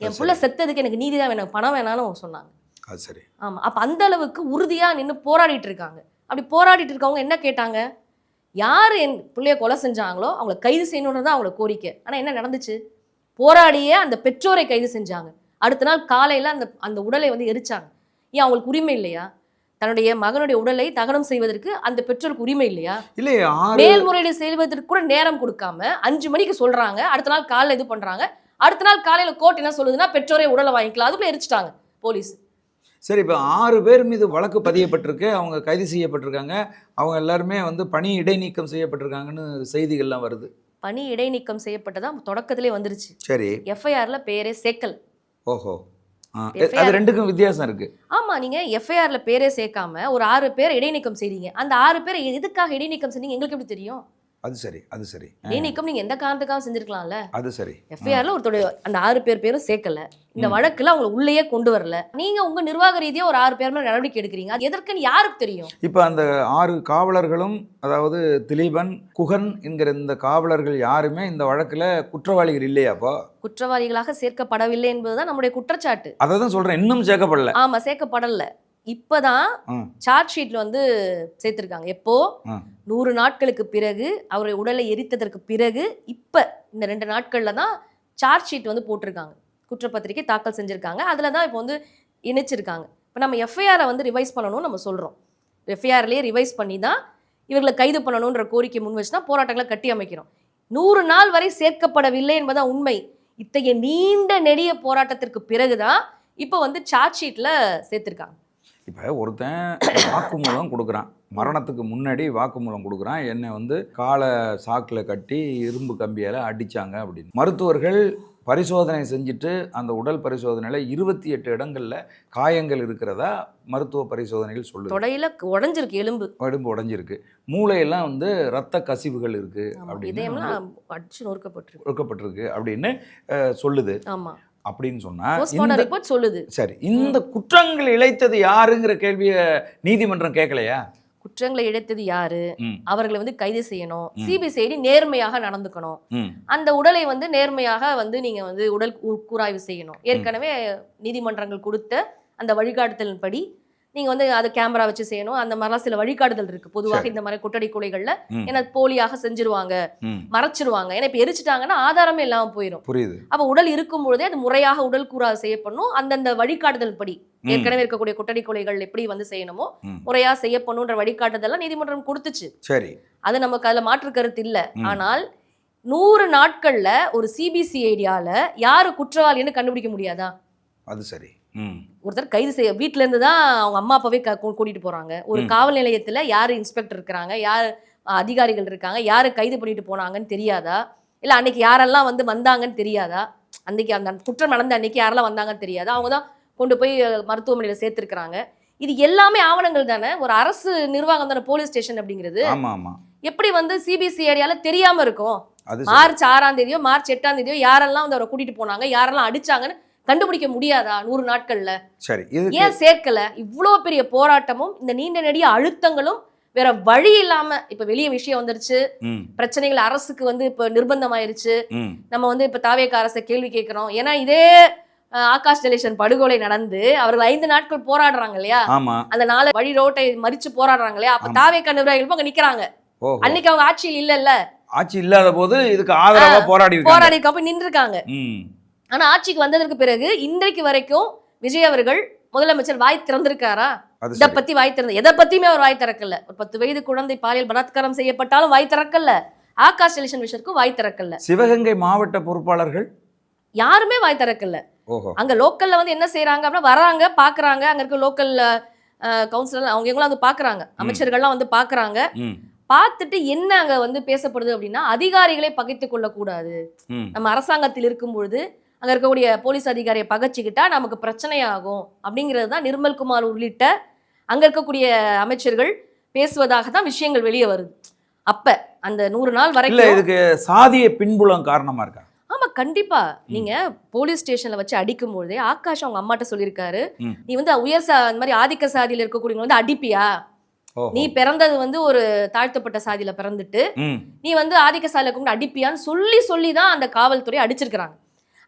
என் பிள்ளை செத்ததுக்கு எனக்கு நீதி தான் வேணும், பணம் வேணாலும் சொன்னாங்க. அது சரி. ஆமாம். அப்போ அந்த அளவுக்கு உறுதியாக நின்று போராடிட்டு இருக்காங்க. அப்படி போராடிட்டு இருக்கவங்க என்ன கேட்டாங்க? யார் என் பிள்ளைய கொலை செஞ்சாங்களோ அவங்கள கைது செய்யணுன்னு தான் அவங்கள கோரிக்கை. ஆனால் என்ன நடந்துச்சு? போராடியே அந்த பெற்றோரை கைது செஞ்சாங்க. அடுத்த நாள் காலையில் அந்த உடலை வந்து எரிச்சாங்க. ஏன் அவங்களுக்கு உரிமை இல்லையா? தன்னுடைய மகனுடைய உடலை தகனம் செய்வதற்கு அந்த பெற்றோருக்கு உரிமை இல்லையா? இல்லையே, மேல்முறையீடு செய்வதற்கு கூட நேரம் கொடுக்காம 5 மணிக்கு சொல்றாங்க, அடுத்த நாள் காலையில இது பண்றாங்க, அடுத்த நாள் காலையில கோர்ட் என்ன சொல்லுதுன்னா பெற்றோரே உடலை வாங்கிக்கலாம், அதுக்குள்ள எரிச்சிட்டாங்க போலீஸ். சரி, இப்போ 6 பேர் மீது வழக்கு பதியப்பட்டிருக்கு, அவங்க கைது செய்யப்பட்டிருக்காங்க, அவங்க எல்லாருமே வந்து பணி இடைநீக்கம் செய்யப்பட்டிருக்காங்கன்னு செய்திகள்லாம் வருது. பணி இடைநீக்கம் செய்யப்பட்டதா தொடக்கத்திலே வந்துருச்சு. சரி, எஃப்ஐஆர்ல பேரே சேர்க்கல. ஓஹோ, அது ரெண்டுக்கும் வித்தியாசம் இருக்கு. ஆமா, நீங்க எஃப்ஐஆர்ல பேரே சேர்க்காம ஒரு 6 பேர் இடைநீக்கம் செய்றீங்க. அந்த 6 பேரை எதுக்காக இடைநீக்கம் செஞ்சீங்க எங்களுக்கு எப்படி தெரியும்? அது சரி, அது சரி. இடைநீக்கம் நீங்க எந்த காரணத்துக்காக செஞ்சிருக்கலாம்ல. அது சரி. எஃப்ஐஆர்ல ஒருத்தருடைய அந்த 6 பேரும் சேர்க்கல, இந்த வழக்குல அவங்க உள்ளேயே கொண்டு வரல. நீங்க உங்க நிர்வாக ரீதியா ஒரு 6 பேர் மேல நடவடிக்கை எடுக்கிறீங்க, அது எதற்குன்னு யாருக்கு தெரியும்? இப்ப அந்த 6 காவலர்களும், அதாவது திலீபன், குகன் என்கிற இந்த காவலர்கள் யாருமே இந்த வழக்குல குற்றவாளிகள் இல்லையா? அப்போ குற்றவாளிகளாக சேர்க்கப்படவில்லை என்பதுதான் நம்முடைய குற்றச்சாட்டு. அதை தான் சொல்றேன், இன்னும் சேர்க்கப்படல. ஆமா, சேர்க்கப்படல. இப்பதான் சார்ஜ் ஷீட்ல வந்து சேர்த்திருக்காங்க. எப்போ 100 நாட்களுக்கு பிறகு அவருடைய உடலை எரித்ததற்கு பிறகு இப்ப இந்த 2 நாட்கள்ல தான் சார்ஜ் ஷீட் வந்து போட்டிருக்காங்க, குற்றப்பத்திரிகை தாக்கல் செஞ்சிருக்காங்க. அதுல தான் இப்போ வந்து இணைச்சிருக்காங்க. இப்போ நம்ம எஃப்ஐஆரை வந்து ரிவைஸ் பண்ணணும்னு நம்ம சொல்றோம். எஃப்ஐஆர்லயே ரிவைஸ் பண்ணி தான் இவர்களை கைது பண்ணணுன்ற கோரிக்கை முன் வச்சு தான் போராட்டங்களை கட்டி அமைக்கிறோம். 100 நாள் வரை சேர்க்கப்படவில்லை என்பதான் உண்மை. இத்தகைய நீண்ட நெடிய போராட்டத்திற்கு பிறகுதான் இப்போ வந்து சார்ஜ் ஷீட்ல சேர்த்திருக்காங்க. இப்போ ஒருத்தன் வாக்குமூலம் கொடுக்குறான், மரணத்துக்கு முன்னாடி வாக்குமூலம் கொடுக்குறான், என்னை வந்து காலை சாக்கில் கட்டி இரும்பு கம்பியால் அடித்தாங்க அப்படின்னு. மருத்துவர்கள் பரிசோதனை செஞ்சுட்டு அந்த உடல் பரிசோதனையில் 28 இடங்களில் காயங்கள் இருக்கிறதா மருத்துவ பரிசோதனைகள் சொல்லுது. தொடையில உடஞ்சிருக்கு, எலும்பு உடஞ்சிருக்கு, மூளையெல்லாம் வந்து ரத்த கசிவுகள் இருக்கு அப்படின்னு நொறுக்கப்பட்டிருக்கு அப்படின்னு சொல்லுது. ஆமா, அப்படின்னு சொன்னா ரிப்போர்ட் சொல்லுது. சரி, இந்த குற்றங்கள் இழைத்தது யாருங்கிற கேள்வியை நீதிமன்றம் கேட்கலையா? குற்றங்களை இழைத்தது யாரு, அவர்களை வந்து கைது செய்யணும், சிபிசிஐடி நேர்மையாக நடந்துக்கணும், அந்த உடலை வந்து நேர்மையாக வந்து நீங்க வந்து உடல் கூராய்வு செய்யணும். ஏற்கனவே நீதிமன்றங்கள் கொடுத்த அந்த வழிகாட்டுதலின்படி நீங்க வந்து அதை கேமரா வச்சு செய்யணும். அந்த மாதிரிலாம் சில வழிகாட்டுதல் இருக்கு. பொதுவாக இந்த மாதிரி கொட்டடி கொலைகள்ல ஏன்னா போலியாக செஞ்சிருவாங்க, மறைச்சிருவாங்க. ஏன்னா இப்ப எரிச்சிட்டாங்கன்னா ஆதாரமே இல்லாம போயிடும். புரியுது. அப்ப உடல் இருக்கும் பொழுதே அது முறையாக உடல் கூறாக செய்யப்படணும். அந்தந்த வழிகாட்டுதல் படி ஏற்கனவே இருக்கக்கூடிய கொட்டடி கொலைகள் எப்படி வந்து செய்யணுமோ முறையா செய்யப்படணும்ன்ற வழிகாட்டுதல் நீதிமன்றம் கொடுத்துச்சு. சரி, அது நமக்கு அதுல மாற்று கருத்து இல்ல. ஆனால் 100 நாட்கள்ல ஒரு சிபிசிஐடியால யாரு குற்றவாளின்னு கண்டுபிடிக்க முடியாதா? அது சரி. ஒருத்தர் கைது செய்ய வீட்டுல இருந்து தான் அவங்க அம்மா அப்பாவே கூட்டிட்டு போறாங்க. ஒரு காவல் நிலையத்துல யாரு இன்ஸ்பெக்டர் இருக்காங்க, யார் அதிகாரிகள் இருக்காங்க, யாரு கைது பண்ணிட்டு போனாங்கன்னு தெரியாதா? இல்ல அன்னைக்கு யாரெல்லாம் வந்து வந்தாங்கன்னு தெரியாதா? அன்னைக்கு அந்த குற்றம் நடந்த அன்னைக்கு யாரெல்லாம் வந்தாங்கன்னு தெரியாதா? அவங்க தான் கொண்டு போய் மருத்துவமனையில சேர்த்திருக்கிறாங்க. இது எல்லாமே ஆவணங்கள் தானே, ஒரு அரசு நிர்வாகம் தானே போலீஸ் ஸ்டேஷன் அப்படிங்கிறது. எப்படி வந்து சிபிசிஐடியால தெரியாம இருக்கும்? மார்ச் 6ஆம் தேதியோ மார்ச் 8ஆம் தேதியோ யாரெல்லாம் வந்து அவரை கூட்டிட்டு போனாங்க, யாரெல்லாம் அடிச்சாங்கன்னு கண்டுபிடிக்க முடியாதா 100 நாட்கள்ல? சரி, ஏன் சேர்க்கல? இவ்வளவு பெரிய போராட்டமும் இந்த நீண்ட நெடிய அழுத்தங்களும் வேற வழி இல்லாம இப்ப வெளிய விஷயம் வந்துருச்சு, பிரச்சனைகள் அரசுக்கு வந்து இப்ப நிர்பந்தம் ஆயிருச்சு. நம்ம வந்து இப்ப தாவேக அரசை கேள்வி கேட்கிறோம். ஏன்னா இதே ஆகாஷ் ஜெலேஷன் படுகொலை நடந்து அவர்கள் 5 நாட்கள் போராடுறாங்க இல்லையா, அந்த நாளை வழி ரோட்டை மறிச்சு போராடுறாங்க இல்லையா, அப்ப தாவேக நிர்வாகிகள் அங்க நிக்கிறாங்க. அன்னைக்கு அவங்க ஆட்சியில் இல்ல, ஆட்சி இல்லாத போது இதுக்கு ஆதரவா போராடி நின்று இருக்காங்க. ஆனா ஆட்சிக்கு வந்ததற்கு பிறகு இன்றைக்கு வரைக்கும் விஜய் அவர்கள் முதலமைச்சர் வாய் திறந்திருக்காரா? இதை பத்தி வாய் திறந்து எதை பத்தியுமே அவர் வாய் திறக்கல. ஒரு 10 வயது குழந்தை பாலியல் பலாத்காரம் செய்யப்பட்டாலும் வாய் திறக்கல. ஆகாஷ் டெலிவிஷன் விஷயத்துக்கும் வாய் திறக்கல. சிவகங்கை மாவட்ட பொறுப்பாளர்கள் யாருமே வாய் திறக்கல. அங்க லோக்கல்ல வந்து என்ன செய்யறாங்க அப்படின்னா வராங்க, பாக்குறாங்க, அங்க இருக்க லோக்கல் கவுன்சிலர் அவங்க எல்லாம் வந்து பாக்குறாங்க, அமைச்சர்கள்லாம் வந்து பாக்குறாங்க. பார்த்துட்டு என்ன அங்க வந்து பேசப்படுது அப்படின்னா, அதிகாரிகளை பகைத்துக் கொள்ள கூடாது. நம்ம அரசாங்கத்தில் இருக்கும் பொழுது அங்க இருக்கக்கூடிய போலீஸ் அதிகாரியை பகைச்சிக்கிட்டா நமக்கு பிரச்சனையாகும் அப்படிங்கிறது தான் நிர்மல்குமார் உள்ளிட்ட அங்க இருக்கக்கூடிய அமைச்சர்கள் பேசுவதாக தான் விஷயங்கள் வெளியே வருது. அப்ப அந்த 100 நாள் வரைக்கும் இதுக்கு சாதிய பின்புலம் காரணமா இருக்கா? ஆமா, கண்டிப்பா. நீங்க போலீஸ் ஸ்டேஷன்ல வச்சு அடிக்கும் பொழுதே ஆகாஷ் அவங்க அம்மாட்ட சொல்லியிருக்காரு, நீ வந்து அந்த மாதிரி ஆதிக்க சாதியில இருக்கக்கூடிய வந்து அடிப்பியா? நீ பிறந்தது வந்து ஒரு தாழ்த்தப்பட்ட சாதியில பிறந்துட்டு நீ வந்து ஆதிக்க சாதியில கொண்டு அடிப்பியான்னு சொல்லி தான் அந்த காவல்துறை அடிச்சிருக்கிறாங்க.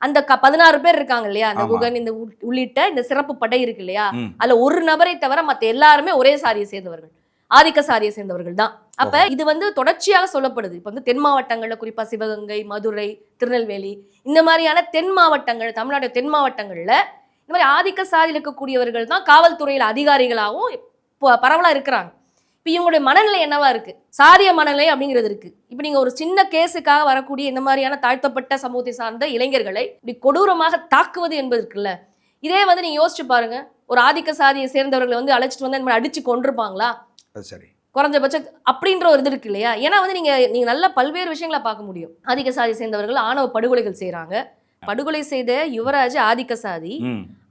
அந்த 16 பேர் இருக்காங்க இல்லையா, அந்த குகன் இந்த உள்ளிட்ட இந்த சிறப்பு படை இருக்கு இல்லையா, அதுல ஒரு நபரை தவிர மத்த எல்லாருமே ஒரே சாதியை சேர்ந்தவர்கள், ஆதிக்க சாதியை சேர்ந்தவர்கள் தான். அப்ப இது வந்து தொடர்ச்சியாக சொல்லப்படுது. இப்ப வந்து தென் மாவட்டங்கள்ல குறிப்பா சிவகங்கை, மதுரை, திருநெல்வேலி இந்த மாதிரியான தென் மாவட்டங்கள், தமிழ்நாடு தென் மாவட்டங்கள்ல இந்த மாதிரி ஆதிக்க சாதியில் இருக்கக்கூடியவர்கள் தான் காவல்துறையில் அதிகாரிகளாகவும் பரவலா இருக்கிறாங்க. இப்போ இவங்களுடைய மனநிலை என்னவா இருக்கு, சாதிய மனநிலை அப்படிங்கிறது இருக்கு. இப்போ நீங்க ஒரு சின்ன கேஸுக்காக வரக்கூடிய இந்த மாதிரியான தாழ்த்தப்பட்ட சமூகத்தை சார்ந்த இளைஞர்களை இப்படி கொடூரமாக தாக்குவது என்பது இருக்குல்ல, இதே வந்து நீங்க யோசிச்சு பாருங்க, ஒரு ஆதிக்க சாதியை சேர்ந்தவர்களை வந்து அழைச்சிட்டு வந்து இந்த மாதிரி அடிச்சு கொண்டிருப்பாங்களா? சரி, குறைஞ்சபட்சம் அப்படின்ற ஒரு இது இருக்கு இல்லையா? ஏன்னா வந்து நீங்க நல்ல பல்வேறு விஷயங்களை பார்க்க முடியும். ஆதிக்க சாதியை சேர்ந்தவர்கள் ஆணவ படுகொலைகள் செய்யறாங்க. படுகொலை செய்த யுவராஜ் ஆதிக்க சாதி,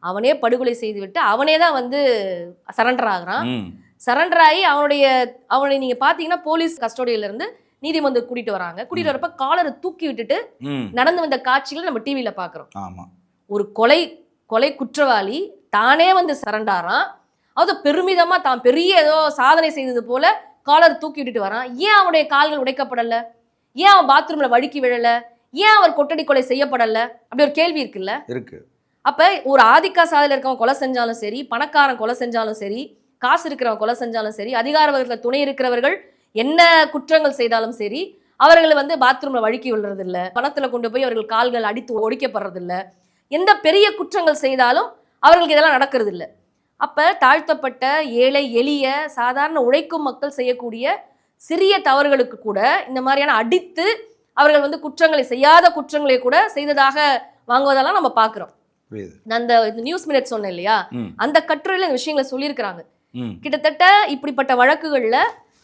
அவனே படுகொலை செய்து விட்டு அவனே தான் வந்து சரண்டர் ஆகுறான். சரண்டர் ஆகி அவனுடைய நீங்க பாத்தீங்கன்னா போலீஸ் கஸ்டோடியில இருந்து நீதிமன்றம் கூட்டிட்டு வராங்க. கூட்டிட்டு வரப்ப காலரை தூக்கி விட்டுட்டு நடந்து வந்த காட்சிகளை நம்ம டிவியில பாக்குறோம். ஒரு கொலை குற்றவாளி தானே வந்து சரண்டாரான், அது பெருமிதமா தான் பெரிய ஏதோ சாதனை செய்தது போல காலர் தூக்கி விட்டுட்டு வரான். ஏன் அவனுடைய கால்கள் உடைக்கப்படல? ஏன் அவன் பாத்ரூம்ல வழுக்கி விழல? ஏன் அவர் கொட்டடி கொலை செய்யப்படல? அப்படி ஒரு கேள்வி இருக்குல்ல இருக்கு. அப்ப ஒரு ஆதிக்க சாதியில இருக்கவன் கொலை செஞ்சாலும் சரி, பணக்காரன் கொலை செஞ்சாலும் சரி, காசு இருக்கிறவன் கொலை செஞ்சாலும் சரி, அதிகார வர்க்கத்துல துணை இருக்கிறவர்கள் என்ன குற்றங்கள் செய்தாலும் சரி, அவர்கள் வந்து பாத்ரூம்ல வழுக்கி விழுறது இல்ல, பணத்துல கொண்டு போய் அவர்கள் கால்கள் அடித்து ஒடிக்கப்படுறது இல்ல, எந்த பெரிய குற்றங்கள் செய்தாலும் அவர்களுக்கு இதெல்லாம் நடக்கிறது இல்ல. அப்ப தாழ்த்தப்பட்ட ஏழை எளிய சாதாரண உழைக்கும் மக்கள் செய்யக்கூடிய சிறிய தவறுகளுக்கு கூட இந்த மாதிரியான அடித்து அவர்கள் வந்து குற்றங்களை செய்யாத குற்றங்களை கூட செய்ததாக வாங்குவதெல்லாம் நம்ம பாக்குறோம். அந்த நியூஸ் மினிட் சொன்னேன் இல்லையா, அந்த கட்டுரையில இந்த விஷயங்களை சொல்லியிருக்கிறாங்க. கிட்டத்தட்ட இப்படிப்பட்ட வழக்குகள்ல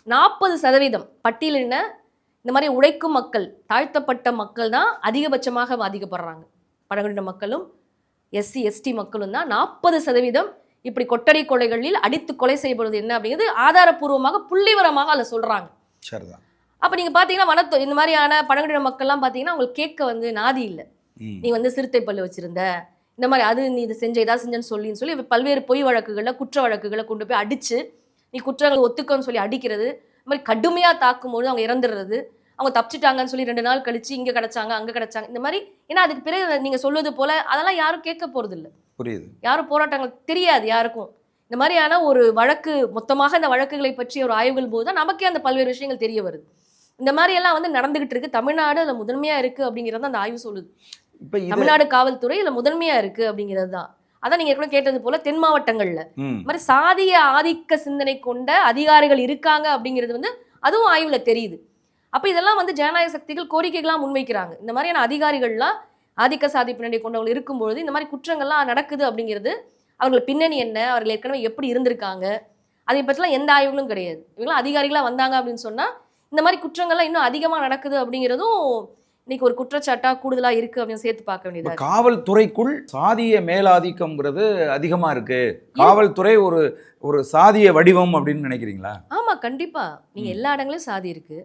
40% பட்டியலின இந்த மாதிரி உழைக்கும் மக்கள், தாழ்த்தப்பட்ட மக்கள் தான் அதிகபட்சமாக பாதிக்கப்படுறாங்க. பழங்குடியின மக்களும் எஸ்சி எஸ்டி மக்களும் தான் 40% இப்படி கொட்டடை கொலைகளில் அடித்து கொலை செய்யப்படுவது என்ன அப்படிங்கிறது ஆதாரப்பூர்வமாக புள்ளிவரமாக அதில் சொல்றாங்க. அப்ப நீங்க பாத்தீங்கன்னா இந்த மாதிரியான பழங்குடியின மக்கள்லாம் பாத்தீங்கன்னா அவங்களுக்கு கேட்க வந்து நாதி இல்லை. நீ வந்து சிறுத்தை பல்லு வச்சிருந்த, இந்த மாதிரி அது நீ இது செஞ்ச இதா செஞ்சேன்னு சொல்லி பல்வேறு பொய் வழக்குகள்ல குற்ற வழக்குகளை கொண்டு போய் அடிச்சு நீ குற்றங்களை ஒத்துக்கன்னு சொல்லி அடிக்கிறது, இந்த மாதிரி கடுமையா தாக்கும்போது அவங்க இறந்துடுறது, அவங்க தப்பிச்சிட்டாங்கன்னு சொல்லி 2 நாள் கழிச்சு இங்க கிடைச்சாங்க அங்க கிடைச்சாங்க இந்த மாதிரி. ஏன்னா அதுக்கு பிறகு நீங்க சொல்வது போல அதெல்லாம் யாரும் கேட்க போறது இல்லை. புரியுது. யாரும் போராட்டங்கள் தெரியாது யாருக்கும். இந்த மாதிரியான ஒரு வழக்கு மொத்தமாக இந்த வழக்குகளை பற்றி ஒரு ஆய்வுகள் போது தான் நமக்கே அந்த பல்வேறு விஷயங்கள் தெரிய வருது. இந்த மாதிரி எல்லாம் வந்து நடந்துகிட்டு இருக்கு. தமிழ்நாடு அதுல முதன்மையா இருக்கு அப்படிங்கறது அந்த ஆய்வு சொல்லுது. தமிழ்நாடு காவல்துறை இதுல முதன்மையா இருக்கு அப்படிங்கிறது தான். அதான் நீங்க ஏற்கனவே கேட்டது போல தென் மாவட்டங்கள்ல மாதிரி சாதிய ஆதிக்க சிந்தனை கொண்ட அதிகாரிகள் இருக்காங்க அப்படிங்கிறது வந்து அதுவும் ஆய்வுல தெரியுது. அப்ப இதெல்லாம் வந்து ஜனநாயக சக்திகள் கோரிக்கைகள்லாம் முன்வைக்கிறாங்க. இந்த மாதிரியான அதிகாரிகள்லாம் ஆதிக்க சாதி பின்னணி கொண்டவங்க இருக்கும்பொழுது இந்த மாதிரி குற்றங்கள்லாம் நடக்குது அப்படிங்கிறது அவர்கள் பின்னணி என்ன, அவர்கள் ஏற்கனவே எப்படி இருந்திருக்காங்க, அதை பற்றிலாம் எந்த ஆய்வுகளும் கிடையாது. இவங்களாம் அதிகாரிகளா வந்தாங்க அப்படின்னு சொன்னா இந்த மாதிரி குற்றங்கள்லாம் இன்னும் அதிகமா நடக்குது அப்படிங்கிறதும் இன்னைக்கு ஒரு குற்றச்சாட்டா கூடுதலா இருக்கு அப்படின்னு சேர்த்து பார்க்க வேண்டியதா. காவல்துறைக்குள் சாதிய மேலாதிக்கம்ங்கிறது அதிகமா இருக்கு, காவல்துறை ஒரு ஒரு சாதிய வடிவம் அப்படின்னு நினைக்கிறீங்களா? ஆமா, கண்டிப்பா. நீங்க எல்லா இடங்களையும் சாதி இருக்கு.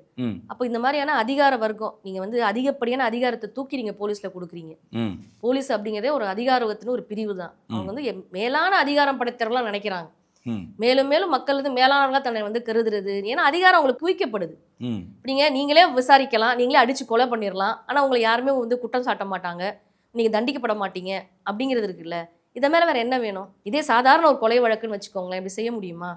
அப்போ இந்த மாதிரியான அதிகார வர்க்கம் நீங்க வந்து அதிகப்படியான அதிகாரத்தை தூக்கி நீங்க போலீஸ்ல கொடுக்குறீங்க. போலீஸ் அப்படிங்கிறதே ஒரு அதிகாரத்தின் ஒரு பிரிவு தான். அவங்க வந்து மேலான அதிகாரம் படைத்தவர்களா நினைக்கிறாங்க. மேலும் மேலும் மக்கள் வந்து மேலானவர்களா தன்னை வந்து கருதுறது. ஏன்னா அதிகாரம் அவங்களுக்கு குவிக்கப்படுது. நீங்களே விசாரிக்கலாம், நீங்களே அடிச்சு கொலை பண்ணிடலாம், ஆனா உங்களை யாருமே வந்து குற்றம் சாட்ட மாட்டாங்க, நீங்க தண்டிக்கப்பட மாட்டீங்க அப்படிங்கிறது இருக்குல்ல. இதை மேல வேற என்ன வேணும்? இதே சாதாரண ஒரு கொலை வழக்குன்னு வச்சுக்கோங்களேன், இப்படி செய்ய முடியுமா?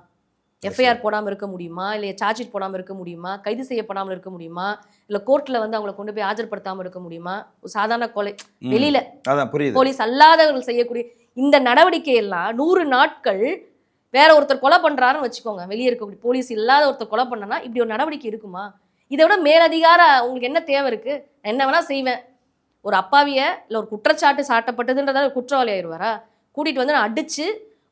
எஃப்ஐஆர் போடாமல் இருக்க முடியுமா? இல்லை சார்ஜ் ஷீட் போடாமல் இருக்க முடியுமா? கைது செய்யப்படாமல் இருக்க முடியுமா? இல்லை கோர்ட்டில் வந்து அவங்களை கொண்டு போய் ஆஜர்படுத்தாமல் இருக்க முடியுமா? ஒரு சாதாரண கொலை வெளியில போலீஸ் அல்லாதவர்கள் செய்யக்கூடிய இந்த நடவடிக்கையெல்லாம் 100 நாட்கள் வேற ஒருத்தர் கொலை பண்றாருன்னு வச்சுக்கோங்க, வெளியே இருக்க போலீஸ் இல்லாத ஒருத்தர் கொலை பண்ணனா இப்படி ஒரு நடவடிக்கை இருக்குமா? இதை விட மேலதிகார உங்களுக்கு என்ன தேவை இருக்கு? நான் என்ன வேணா செய்வேன். ஒரு அப்பாவிய இல்லை ஒரு குற்றச்சாட்டு சாட்டப்பட்டதுன்றதால குற்றவாளி ஆயிடுவாரா? கூட்டிட்டு வந்து நான் அடிச்சு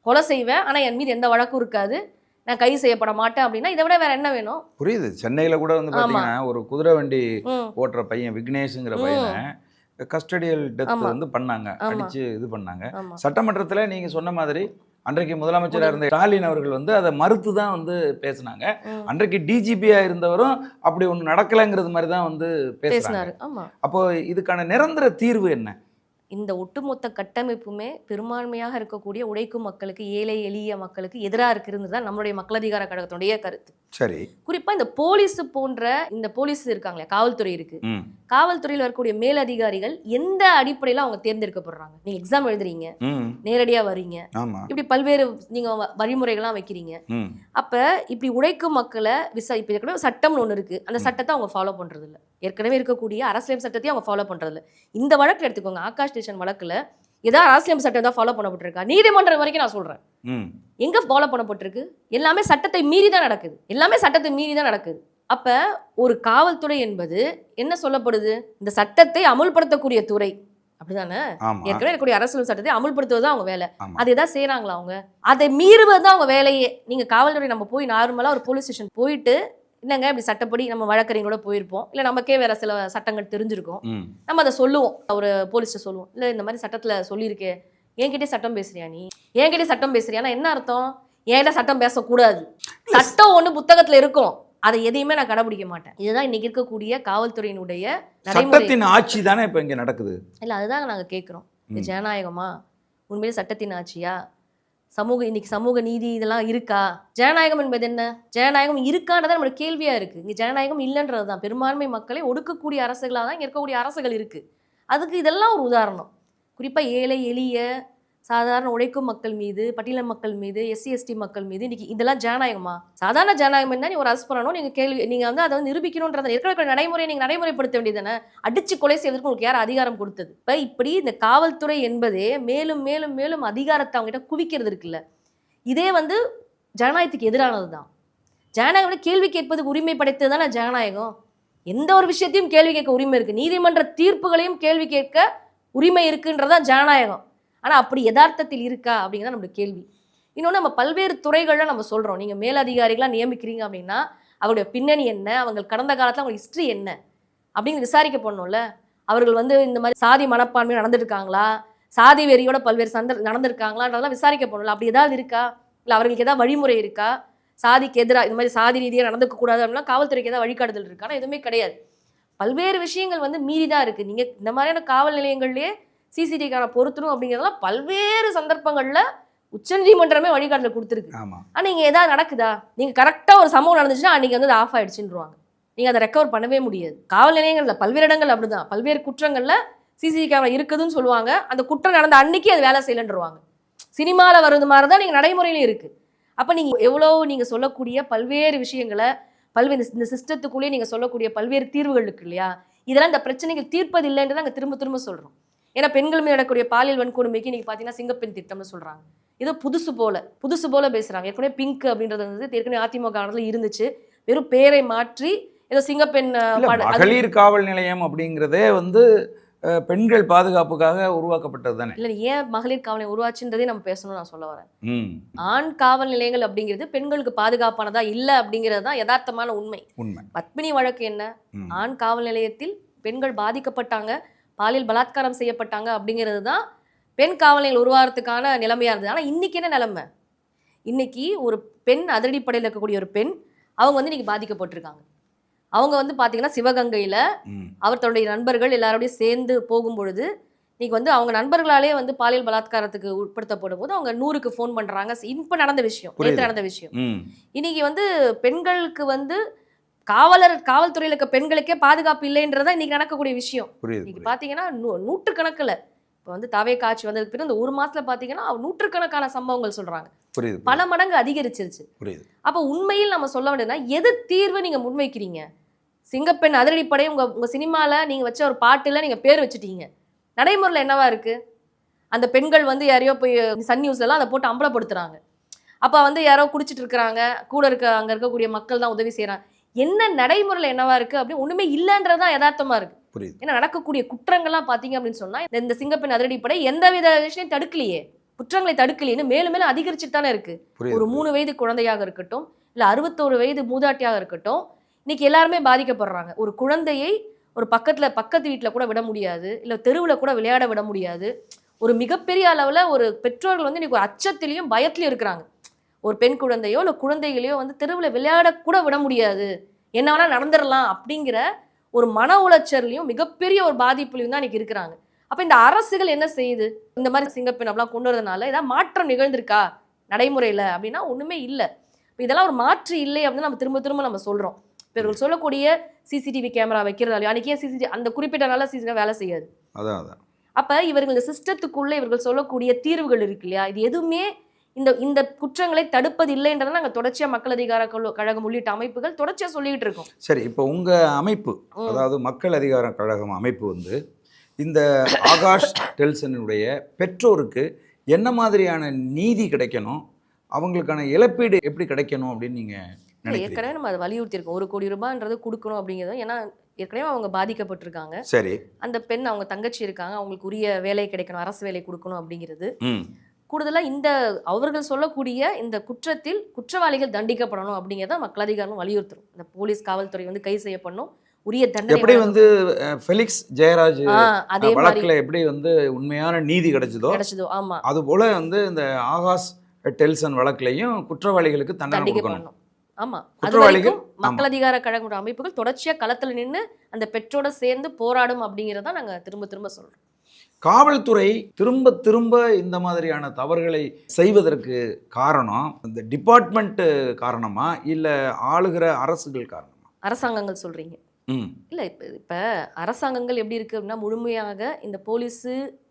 கொலை செய்வேன், ஆனா என் மீது எந்த வழக்கும் இருக்காது, நான் கைது செய்யப்பட மாட்டேன் அப்படின்னா இதை விட வேற என்ன வேணும்? புரியுது. சென்னையில கூட வந்து பாத்தீங்கன்னா ஒரு குதிரை வண்டி ஓட்டுற பையன் விக்னேஷ்ங்கிற பையனை கஸ்டடியல் டெத் வந்து பண்ணாங்க, அடிச்சு இது பண்ணாங்க. சட்டமன்றத்துல நீங்க சொன்ன மாதிரி அன்றைக்கு முதலமைச்சராக இருந்த ஸ்டாலின் அவர்கள் வந்து அதை மறுத்து தான் வந்து பேசினாங்க. அன்றைக்கு டிஜிபியா இருந்தவரும் அப்படி ஒன்று நடக்கலைங்கிறது மாதிரி தான் வந்து பேசினாரு. அப்போ இதுக்கான நிரந்தர தீர்வு என்ன? இந்த ஒட்டுமொத்த கட்டமைப்புமே பெரும்பான்மையாக இருக்கக்கூடிய உழைக்கும் மக்களுக்கு, ஏழை எளிய மக்களுக்கு எதிராக இருக்கிறது தான் நம்மளுடைய மக்கள் அதிகார கழகத்துடைய கருத்து. சரி. குறிப்பா இந்த போலீஸ் போன்ற இந்த போலீஸ் இருக்காங்களே, காவல்துறை இருக்கு, காவல்துறையில் வரக்கூடிய மேலதிகாரிகள் எந்த அடிப்படையில அவங்க தேர்ந்தெடுக்கப்படுறாங்க? நீங்க எக்ஸாம் எழுதுறீங்க, நேரடியா வரீங்க, இப்படி பல்வேறு நீங்க வழிமுறைகள்லாம் வைக்கிறீங்க. அப்ப இப்படி உழைக்கும் மக்களை இப்ப சட்டம்னு ஒண்ணு இருக்கு, அந்த சட்டத்தை அவங்க ஃபாலோ பண்றது இல்லை. ஏற்கனவே இருக்கக்கூடிய அரசியல் சட்டத்தையும் அவங்க ஃபாலோ பண்றது இல்லை. இந்த வழக்கு எடுத்துக்கோங்க, ஆகாஷ் ஸ்டேஷன் வழக்குல ஏதாவது அரசியல் சட்டம் தான் ஃபாலோ பண்ணப்பட்டிருக்கா? நீதிமன்றம் வரைக்கும் நான் சொல்றேன், ம் எங்க ஃபாலோ பண்ணப்பட்டிருக்கு? எல்லாமே சட்டத்தை மீறி தான் நடக்குது. எல்லாமே சட்டத்தை மீறி தான் நடக்குது. அப்ப ஒரு காவல்துறை என்பது என்ன சொல்லப்படுது? இந்த சட்டத்தை அமுல்படுத்தக்கூடிய துறை, அப்படிதானே? ஆமா ஏற்கனவே இருக்கக்கூடிய அரசியல் சட்டத்தை அமுல்படுத்துவது தான் அவங்க வேலை. ஆமா அது எதாவது செய்யறாங்களா அவங்க? அதை மீறுவது தான் அவங்க வேலையே. நீங்க காவல்துறை நம்ம போய் நார்மலா ஒரு போலீஸ் ஸ்டேஷன் போயிட்டு, என்னங்க இப்படி சட்டப்படி நம்ம வழக்கறிஞரோட போயிருப்போம், இல்ல நமக்கே வேற சில சட்டங்கள் தெரிஞ்சிருக்கும், ம் நம்ம அதை சொல்லுவோம், ஒரு போலீஸ்ட்ட சொல்லுவோம், இல்ல இந்த மாதிரி சட்டத்துல சொல்லியிருக்கே, என்கிட்டே சட்டம் பேசுறியா நீ? என்கிட்டே சட்டம் பேசுறியானா என்ன அர்த்தம்? என்கிட்ட சட்டம் பேசக்கூடாது. சட்டம் ஒண்ணு புத்தகத்துல இருக்கும், அதை எதையுமே நான் கடைபிடிக்க மாட்டேன். இதுதான் இன்னைக்கு இருக்கக்கூடிய காவல்துறையினுடைய நடைமுறை. சட்டத்தின் ஆட்சி தானே இப்போ இங்கே நடக்குது. இல்ல அதுதான் நாங்க கேட்குறோம். இது ஜனநாயகமா? உண்மையிலே சட்டத்தின் ஆட்சியா? இன்னைக்கு சமூக நீதி இதெல்லாம் இருக்கா? ஜனநாயகம் என்பது என்ன? ஜனநாயகம் இருக்கான்றதான் நம்மளோட கேள்வியா இருக்கு. இங்க ஜனநாயகம் இல்லைன்றது தான். பெரும்பான்மை மக்களை ஒடுக்கக்கூடிய அரசுகளாக தான் இங்க இருக்கக்கூடிய அரசுகள் இருக்கு. அதுக்கு இதெல்லாம் ஒரு உதாரணம். குறிப்பா ஏழை எளிய சாதாரண உழைக்கும் மக்கள் மீது, பட்டியல மக்கள் மீது, எஸ்சி எஸ்டி மக்கள் மீது இன்னைக்கு இதெல்லாம் ஜனநாயகமா? சாதாரண ஜனநாயகம் என்ன? நீ ஒரு அரசு பண்ணணும், நீங்க வந்து அதை நிரூபிக்கணும்ன்றத இருக்கிற நடைமுறையை நீங்க நடைமுறைப்படுத்த வேண்டியதானே? அடிச்சு கொலை செய்வதற்கு உங்களுக்கு யார் அதிகாரம் கொடுத்தது? இப்ப இப்படி இந்த காவல்துறை என்பதே மேலும் மேலும் மேலும் அதிகாரத்தை அவங்ககிட்ட குவிக்கிறது இருக்குல்ல, இதே வந்து ஜனநாயகத்துக்கு எதிரானது தான். ஜனநாயகம் கேள்வி கேட்பதுக்கு உரிமை படைத்தது தானே ஜனநாயகம். எந்த ஒரு விஷயத்தையும் கேள்வி கேட்க உரிமை இருக்கு, நீதிமன்ற தீர்ப்புகளையும் கேள்வி கேட்க உரிமை இருக்குன்றதான் ஜனநாயகம். ஆனா அப்படி யதார்த்தத்தில் இருக்கா அப்படிங்கிறத நம்மளுடைய கேள்வி. இன்னொன்று, நம்ம பல்வேறு துறைகள்ல நம்ம சொல்றோம், நீங்க மேலதிகாரிகளாக நியமிக்கிறீங்க அப்படின்னா அவருடைய பின்னணி என்ன, அவங்க கடந்த காலத்துல அவங்க ஹிஸ்டரி என்ன அப்படிங்கிறது விசாரிக்க பண்ணணும்ல. அவர்கள் வந்து இந்த மாதிரி சாதி மனப்பான்மை நடந்துருக்காங்களா, சாதி வெறியோட பல்வேறு நடந்திருக்காங்களான்றதெல்லாம் விசாரிக்க பண்ணல. அப்படி ஏதாவது இருக்கா? இல்லை அவர்களுக்கு ஏதாவது வழிமுறை இருக்கா? சாதிக்கு எதிராக இந்த மாதிரி சாதி ரீதியாக நடந்துக்க கூடாது அப்படின்னா காவல்துறைக்கு ஏதாவது வழிகாட்டுதல் இருக்கானா? எதுவுமே கிடையாது. பல்வேறு விஷயங்கள் வந்து மீறி தான் இருக்கு. நீங்க இந்த மாதிரியான காவல் நிலையங்கள்லயே சிசிடிவிக்கான பொருத்தணும் அப்படிங்கிறதெல்லாம் பல்வேறு சந்தர்ப்பங்கள்ல உச்சநீதிமன்றமே வழிகாட்டுதல் கொடுத்துருக்கு. ஆனா நீங்க ஏதாவது நடக்குதா? நீங்க கரெக்டா ஒரு சம்பவம் நடந்துச்சுன்னா அன்னைக்கு வந்து ஆஃப் ஆயிடுச்சுன்னுவாங்க. நீங்க அதை ரெக்கவர் பண்ணவே முடியாது. காவல் நிலையங்கள்ல பல்வேறு இடங்கள் அப்படிதான், பல்வேறு குற்றங்கள்ல சிசிடிவி கேமரா இருக்குதுன்னு சொல்லுவாங்க, அந்த குற்றம் நடந்த அன்னைக்கு அது வேலை செய்யலன்றுவாங்க. சினிமாவில் வருது மாதிரி தான் நீங்க நடைமுறையிலும் இருக்கு. அப்ப நீங்க எவ்வளவு நீங்க சொல்லக்கூடிய பல்வேறு விஷயங்களை, பல்வேறு இந்த சிஸ்டத்துக்குள்ளேயே நீங்க சொல்லக்கூடிய பல்வேறு தீர்வுகள் இருக்கு இல்லையா, இதெல்லாம் இந்த பிரச்சனைகள் தீர்ப்பது இல்லைன்றதை நாங்கள் திரும்ப திரும்ப சொல்றோம். ஏன்னா பெண்கள் மீது நடக்கக்கூடிய பாலியல் வன்கொடுமைக்கு நீங்க பாத்தீங்கன்னா சிங்கப்பெண் திட்டம்னு சொல்றாங்க. ஏதோ புதுசு போல பேசுறாங்க. ஏற்கனவே பிங்க் அப்படின்றது வந்து ஏற்கனவே அதிமுக காலத்துல இருந்துச்சு, வெறும் பேரை மாற்றி ஏதோ சிங்கப்பெண் மகளிர் காவல் நிலையம் அப்படிங்கிறதே வந்து பெண்கள் பாதுகாப்புக்காக உருவாக்கப்பட்டது தானே. இல்ல ஏன் மகளிர் காவல் நிலையம் உருவாச்சுன்றதே நம்ம பேசணும்னு நான் சொல்ல வரேன். ஆண் காவல் நிலையங்கள் அப்படிங்கிறது பெண்களுக்கு பாதுகாப்பானதா இல்ல அப்படிங்கிறது தான் யதார்த்தமான உண்மை. பத்மினி வழக்கு என்ன? ஆண் காவல் நிலையத்தில் பெண்கள் பாதிக்கப்பட்டாங்க, பாலியல் பலாத்காரம் செய்யப்பட்டாங்க அப்படிங்கிறது தான் பெண் காவல் நிலையம் உருவாகிறதுக்கான நிலைமையா இருந்தது. ஆனா இன்னைக்கு என்ன நிலைமை? இன்னைக்கு ஒரு பெண், அதிரடிப்படையில் இருக்கக்கூடிய ஒரு பெண், அவங்க வந்து இன்னைக்கு பாதிக்கப்பட்டிருக்காங்க. அவங்க வந்து பார்த்தீங்கன்னா சிவகங்கையில் அவர் தன்னுடைய நண்பர்கள் எல்லாரோடையும் சேர்ந்து போகும்பொழுது இன்னைக்கு வந்து அவங்க நண்பர்களாலே வந்து பாலியல் பலாத்காரத்துக்கு உட்படுத்தப்படும் போது அவங்க 100க்கு ஃபோன் பண்ணுறாங்க. இப்போ நடந்த விஷயம், நேற்று நடந்த விஷயம். இன்னைக்கு வந்து பெண்களுக்கு வந்து காவல்துறையில் இருக்க பெண்களுக்கே பாதுகாப்பு இல்லைன்றதான் இன்னைக்கு நடக்கக்கூடிய விஷயம். இன்னைக்கு பார்த்தீங்கன்னா நூற்றுக்கணக்கில் இப்போ வந்து தாவே காட்சி வந்ததுக்கு பிறகு இந்த ஒரு மாசத்துல பார்த்தீங்கன்னா நூற்றுக்கணக்கான சம்பவங்கள் சொல்றாங்க. பல மடங்கு அதிகரிச்சிருச்சு. அப்போ உண்மையில் நம்ம சொல்ல வேண்டியதுன்னா எது தீர்வு நீங்க முன்வைக்கிறீங்க? சிங்கப்பெண் அதிரடிப்படை உங்க சினிமால நீங்க வச்ச ஒரு பாட்டுல நீங்க பேர் வச்சுட்டீங்க, நடைமுறையில் என்னவா இருக்கு? அந்த பெண்கள் வந்து யாரையோ போய் சன் நியூஸ்ல எல்லாம் அதை போட்டு அம்பலப்படுத்துறாங்க. அப்ப வந்து யாரோ குடிச்சிட்டு இருக்கிறாங்க, கூட அங்க இருக்கக்கூடிய மக்கள் தான் உதவி செய்யறாங்க. என்ன நடைமுறையில் என்னவா இருக்கு அப்படின்னு ஒண்ணுமே இல்லைன்றதுதான் யதார்த்தமா இருக்கு. ஏன்னா நடக்கக்கூடிய குற்றங்கள்லாம் பாத்தீங்க அப்படின்னு சொன்னா இந்த சிங்கப்பெண் அதிரடிப்படை எந்தவித விஷயம் தடுக்கலையே, குற்றங்களை தடுக்கலைன்னு மேலும் மேலும் அதிகரிச்சுட்டு தானே இருக்கு. ஒரு 3 வயது குழந்தையாக இருக்கட்டும், இல்ல 61 வயது மூதாட்டியாக இருக்கட்டும், இன்னைக்கு எல்லாருமே பாதிக்கப்படுறாங்க. ஒரு குழந்தையை ஒரு பக்கத்து வீட்டுல கூட விட முடியாது, இல்ல தெருவுல கூட விளையாட விட முடியாது. ஒரு மிகப்பெரிய அளவுல ஒரு பெற்றோர்கள் வந்து இன்னைக்கு ஒரு அச்சத்திலையும் பயத்திலையும் இருக்கிறாங்க. ஒரு பெண் குழந்தையோ இல்ல குழந்தைகளையோ வந்து தெருவுல விளையாட கூட விட முடியாது, என்ன வேணா நடந்துடலாம் அப்படிங்கிற ஒரு மன உளைச்சல்லையும் மிகப்பெரிய ஒரு பாதிப்புலையும் தான் இன்னைக்கு இருக்கிறாங்க. அப்ப இந்த அரசுகள் என்ன செய்யுது? இந்த மாதிரி சிங்கப்பெண் அப்படிலாம் கொண்டு வரதுனால ஏதாவது மாற்றம் நிகழ்ந்திருக்கா நடைமுறையில அப்படின்னா ஒண்ணுமே இல்லை. இதெல்லாம் ஒரு மாற்று இல்லை அப்படின்னு நம்ம திரும்ப திரும்ப நம்ம சொல்றோம். இவர்கள் சொல்லக்கூடிய சிசிடிவி கேமரா வைக்கிறதாலையோ, அன்னைக்கே சிசிடிவி அந்த குறிப்பிட்ட நாள சிசிடிவி வேலை செய்யாது. அப்ப இவர்கள் இந்த சிஸ்டத்துக்குள்ள இவர்கள் சொல்லக்கூடிய தீர்வுகள் இருக்கு இல்லையா, இது எதுவுமே இந்த குற்றங்களை தடுப்பது இல்லைன்றதை நாங்கள் தொடர்ச்சியா மக்கள் அதிகார கழகம் உள்ளிட்ட அமைப்புகள் தொடர்ச்சியா சொல்லிட்டு இருக்கோம். சரி, இப்போ உங்க அமைப்பு, அதாவது மக்கள் அதிகார கழகம் அமைப்பு வந்து இந்த ஆகாஷ் டெல்சனுடைய பெற்றோருக்கு என்ன மாதிரியான நீதி கிடைக்கணும், அவங்களுக்கான இழப்பீடு எப்படி கிடைக்கணும் அப்படின்னு நீங்க நினைக்கிறீங்க? ஏற்கனவே நம்ம அதை வலியுறுத்தியிருக்கோம். 1 கோடி ரூபாய்ன்றது கொடுக்கணும் அப்படிங்கிறது. ஏன்னா ஏற்கனவே அவங்க பாதிக்கப்பட்டிருக்காங்க. சரி. அந்த பெண் அவங்க தங்கச்சி இருக்காங்க, அவங்களுக்கு உரிய வேலை கிடைக்கணும், அரசு வேலை கொடுக்கணும் அப்படிங்கிறது. ம். கூடுதலா இந்த அவர்கள் சொல்லக்கூடிய இந்த குற்றத்தில் குற்றவாளிகள் தண்டிக்கப்படணும் அப்படிங்கிறத மக்கள் அதிகாரம் வலியுறுத்தும். இந்த போலீஸ் காவல்துறை வந்து கைது செய்யப்படணும், உரிய தண்டனை எப்படி வந்து ஃபெலிக்ஸ் ஜெயராஜ் அதே மாதிரி வழக்குல எப்படி வந்து உண்மையான நீதி கிடைச்சதோ கிடைச்சதோ ஆமா அது போல வந்து இந்த ஆகாஷ் டெல்சன் வழக்குலையும் குற்றவாளிகளுக்கு தண்டனை கொடுக்கணும். தண்டிக்கப்படணும். ஆமா, அது குற்றவாளிகள் வரைக்கும் மக்கள் அதிகார கழக அமைப்புகள் தொடர்ச்சியா களத்துல நின்று அந்த பெற்றோட சேர்ந்து போராடும் அப்படிங்கிறத நாங்க திரும்ப திரும்ப சொல்றோம். காவல்துறை திரும்ப திரும்ப இந்த மாதிரியான தவறுகளை செய்வதற்கு காரணம் இந்த டிபார்ட்மெண்ட் காரணமா இல்ல ஆளுகிற அரசுகள் காரணமா? அரசாங்கங்கள் சொல்றீங்க. ம். இல்ல இப்ப அரசாங்கங்கள் எப்படி இருக்கு அப்படின்னா முழுமையாக இந்த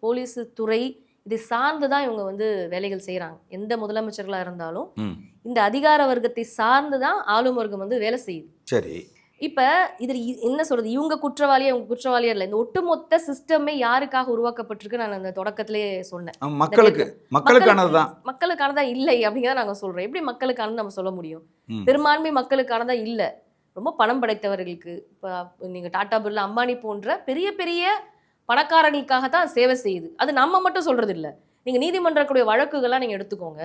போலீஸ் துறை இதை சார்ந்துதான் இவங்க வந்து வேலைகள் செய்யறாங்க. எந்த முதலமைச்சர்களா இருந்தாலும் ம். இந்த அதிகார வர்க்கத்தை சார்ந்துதான் ஆளும் வர்க்கம் வந்து வேலை செய்யுது. சரி. இப்ப இதுல என்ன சொல்றது, இவங்க குற்றவாளியா இவங்க குற்றவாளியா இல்லை, இந்த ஒட்டுமொத்த சிஸ்டமே யாருக்காக உருவாக்கப்பட்டிருக்கு நான் அந்த தொடக்கத்திலே சொன்னேன். மக்களுக்கானதுதான். மக்களுக்கானதா இல்லை அப்படிங்கிறத நாங்க சொல்றோம். எப்படி மக்களுக்கானது நம்ம சொல்ல முடியும்? ம். பெரும்பான்மை மக்களுக்கானதா இல்லை, ரொம்ப பணம் படைத்தவர்களுக்கு. இப்போ நீங்க டாடா பிர்லா அம்பானி போன்ற பெரிய பெரிய பணக்காரர்களுக்காக தான் சேவை செய்யுது. அது நம்ம மட்டும் சொல்றது இல்லை. நீங்க நீதிமன்றக்கூடிய வழக்குகள்லாம் நீங்க எடுத்துக்கோங்க.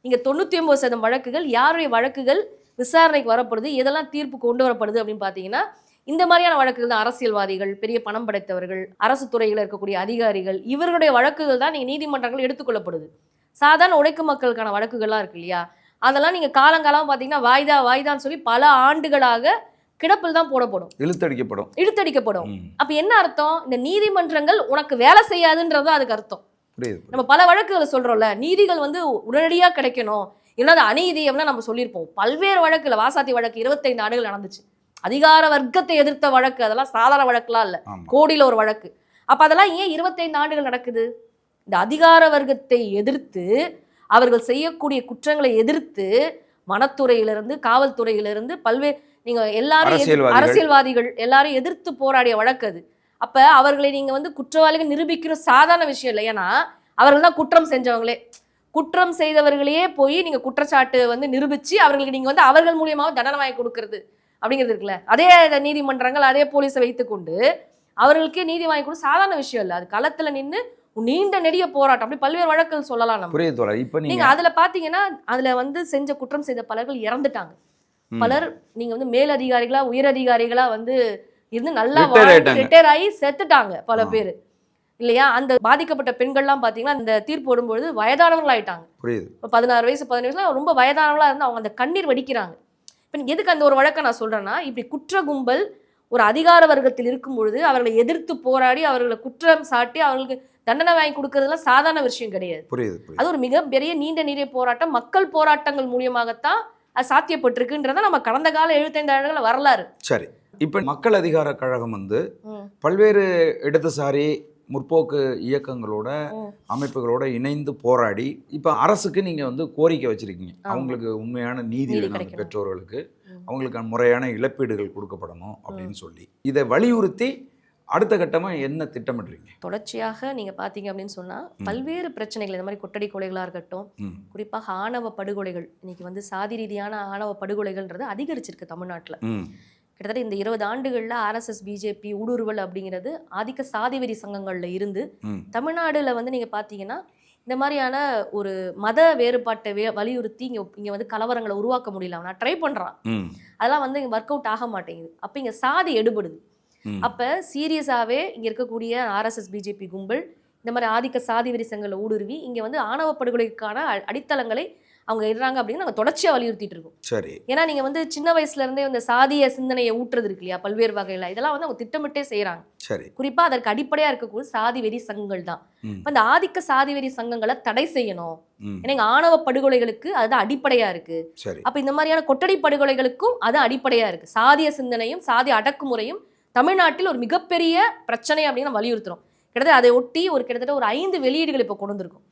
நீங்க 99% வழக்குகள் யாருடைய வழக்குகள் விசாரணைக்கு வரப்படுது, எதெல்லாம் தீர்ப்பு கொண்டு வரப்படுது அப்படின்னு பார்த்தீங்கன்னா இந்த மாதிரியான வழக்குகள் தான். அரசியல்வாதிகள், பெரிய பணம் படைத்தவர்கள், அரசு துறையில் இருக்கக்கூடிய அதிகாரிகள், இவர்களுடைய வழக்குகள் தான் நீங்க நீதிமன்றங்கள் எடுத்துக்கொள்ளப்படுது. சாதாரண உழைக்கும் மக்களுக்கான வழக்குகள்லாம் இருக்கு இல்லையா, அதெல்லாம் நீங்க காலங்காலம் பார்த்தீங்கன்னா வாய்தான்னு சொல்லி பல ஆண்டுகளாக கிடப்பில் தான் போடப்படும், இழுத்தடிக்கப்படும். அப்ப என்ன அர்த்தம்? இந்த நீதிமன்றங்கள் உனக்கு வேலை செய்யாதுன்றது அதுக்கு அர்த்தம். நம்ம பல வழக்குகளை சொல்றோம்ல, நீதிகள் வந்து உடனடியா கிடைக்கணும், என்னது அநீதி அப்படின்னா நம்ம சொல்லியிருப்போம். பல்வேறு வழக்குல வாசாத்தி வழக்கு 25 ஆண்டுகள் நடந்துச்சு. அதிகார வர்க்கத்தை எதிர்த்த வழக்கு, அதெல்லாம் சாதாரண வழக்குலாம் இல்ல, கோடியில ஒரு வழக்கு. அப்ப அதெல்லாம் ஏன் 25 ஆண்டுகள் நடக்குது? இந்த அதிகார வர்க்கத்தை எதிர்த்து அவர்கள் செய்யக்கூடிய குற்றங்களை எதிர்த்து வனத்துறையிலிருந்து காவல்துறையிலிருந்து பல்வேறு நீங்க எல்லாரும் அரசியல்வாதிகள் எல்லாரும் எதிர்த்து போராடிய வழக்கு அது. அப்ப அவர்களை நீங்க வந்து குற்றவாளிகள் நிரூபிக்கிற சாதாரண விஷயம் இல்லை. ஏன்னா அவர்கள் தான் குற்றம் செஞ்சவங்களே. குற்றம் செய்தவர்களையே போய் நீங்க குற்றச்சாட்டு வந்து நிரூபிச்சு அவர்களுக்கு நீங்க வந்து அவர்கள் மூலியமாக தண்டனை வாங்கி கொடுக்கறது அப்படிங்கிறது இருக்குல்ல. அதே நீதிமன்றங்கள் அதே போலீஸை வைத்துக்கொண்டு அவர்களுக்கே நீதி வாங்கி கொடு சாதாரண விஷயம் இல்லை. அது களத்துல நின்று நீண்ட நெடிய போராட்டம், அப்படி பல்வேறு வழக்குகள் சொல்லலாம் நம்ம. இப்ப நீங்க அதுல பாத்தீங்கன்னா அதுல வந்து செஞ்ச குற்றம் செய்த பலர்கள் இறந்துட்டாங்க. பலர் நீங்க வந்து மேல் அதிகாரிகளா உயர் அதிகாரிகளா வந்து இருந்து நல்லா ரிட்டையர் ஆகி செத்துட்டாங்க பல பேர் இல்லையா. அந்த பாதிக்கப்பட்ட பெண்கள்லாம் பாத்தீங்கன்னா இந்த தீர்ப்பு வரும்பொழுது வயதானவர்கள் ஆயிட்டாங்க. இப்போ 16 வயசு 17 வயசுல ரொம்ப வயதானவங்களா இருந்து அவங்க அந்த கண்ணீர் வடிக்கிறாங்க. இப்போ எதுக்கு அந்த ஒரு வழக்கை நான் சொல்றேன்னா, இப்படி குற்ற கும்பல் ஒரு அதிகார வர்க்கத்தில் இருக்கும் பொழுது அவர்களை எதிர்த்து போராடி அவர்களை குற்றம் சாட்டி அவர்களுக்கு தண்டனை வாங்கி கொடுக்கறதுலாம் சாதாரண விஷயம் கிடையாது. அது ஒரு மிகப்பெரிய நீண்ட நீடிய போராட்டம், மக்கள் போராட்டங்கள் மூலியமாகத்தான் அது சாத்தியப்பட்டிருக்குன்றத நம்ம கடந்த கால 75 ஆண்டுகள வரலாறு. சரி, இப்ப மக்கள் அதிகார கழகம் வந்து பல்வேறு இடதுசாரி முற்போக்கு இயக்கங்களோட அமைப்புகளோட இணைந்து போராடி இப்ப அரசுக்கு நீங்க வந்து கோரிக்கை வச்சிருக்கீங்க, அவங்களுக்கு உண்மையான நீதி வேணும், பெற்றோர்களுக்கு அவங்களுக்கு முறையான இழப்பீடுகள் கொடுக்கப்படணும் அப்படின்னு சொல்லி. இதை வலியுறுத்தி அடுத்த கட்டமா என்ன திட்டமிடுறீங்க? தொடர்ச்சியாக நீங்க பாத்தீங்க அப்படின்னு சொன்னா பல்வேறு பிரச்சனைகள், இந்த மாதிரி கொட்டடி கொலைகளா இருக்கட்டும், குறிப்பாக ஆணவ படுகொலைகள், இன்னைக்கு வந்து சாதி ரீதியான ஆணவ படுகொலைகள்ன்றது அதிகரிச்சிருக்கு தமிழ்நாட்டுல. கிட்டத்தட்ட இந்த 20 ஆண்டுகள்ல RSS பிஜேபி ஊடுருவல் அப்படிங்கிறது ஆதிக்க சாதிவெறி சங்கங்கள்ல இருந்து தமிழ்நாடுல வந்து நீங்க பாத்தீங்கன்னா இந்த மாதிரியான ஒரு மத வேறுபாட்டை வலியுறுத்தி இங்க வந்து கலவரங்களை உருவாக்க முடியல. நான் ட்ரை பண்றான், அதெல்லாம் வந்து இங்க ஒர்க் அவுட் ஆக மாட்டேங்குது. அப்ப இங்க சாதி எடுபடுது. அப்ப சீரியஸாவே இங்க இருக்கக்கூடிய RSS பிஜேபி கும்பல் இந்த மாதிரி ஆதிக்க சாதி வெறி சங்கங்களை ஊடுருவி இங்க வந்து ஆணவ படுகொலைக்கான அடித்தளங்களை அவங்க இடுறாங்க அப்படின்னு நாங்க தொடர்ச்சியா வலியுறுத்திட்டு இருக்கோம். சரி, ஏன்னா நீங்க வந்து சின்ன வயசுல இருந்தே இந்த சாதிய சிந்தனையை ஊற்றுறது இருக்கு இல்லையா, பல்வேறு வகையில இதெல்லாம் வந்து அவங்க திட்டமிட்டே செய்யறாங்க. சரி, குறிப்பா அதற்கு அடிப்படையா இருக்கக்கூடிய சாதி வெறி சங்கங்கள் தான். இப்ப இந்த ஆதிக்க சாதி வெறி சங்கங்களை தடை செய்யணும். ஏன்னா ஆணவ படுகொலைகளுக்கு அதுதான் அடிப்படையா இருக்கு. அப்ப இந்த மாதிரியான கொட்டடி படுகொலைகளுக்கும் அது அடிப்படையா இருக்கு. சாதிய சிந்தனையும் சாதி அடக்குமுறையும் தமிழ்நாட்டில் ஒரு மிகப்பெரிய பிரச்சனை அப்படின்னு நம்ம வலியுறுத்துறோம். கிட்டத்தட்ட அதை ஒட்டி கிட்டத்தட்ட ஒரு 5 வெளியீடுகள் இப்போ கொண்டு வந்திருக்கும்.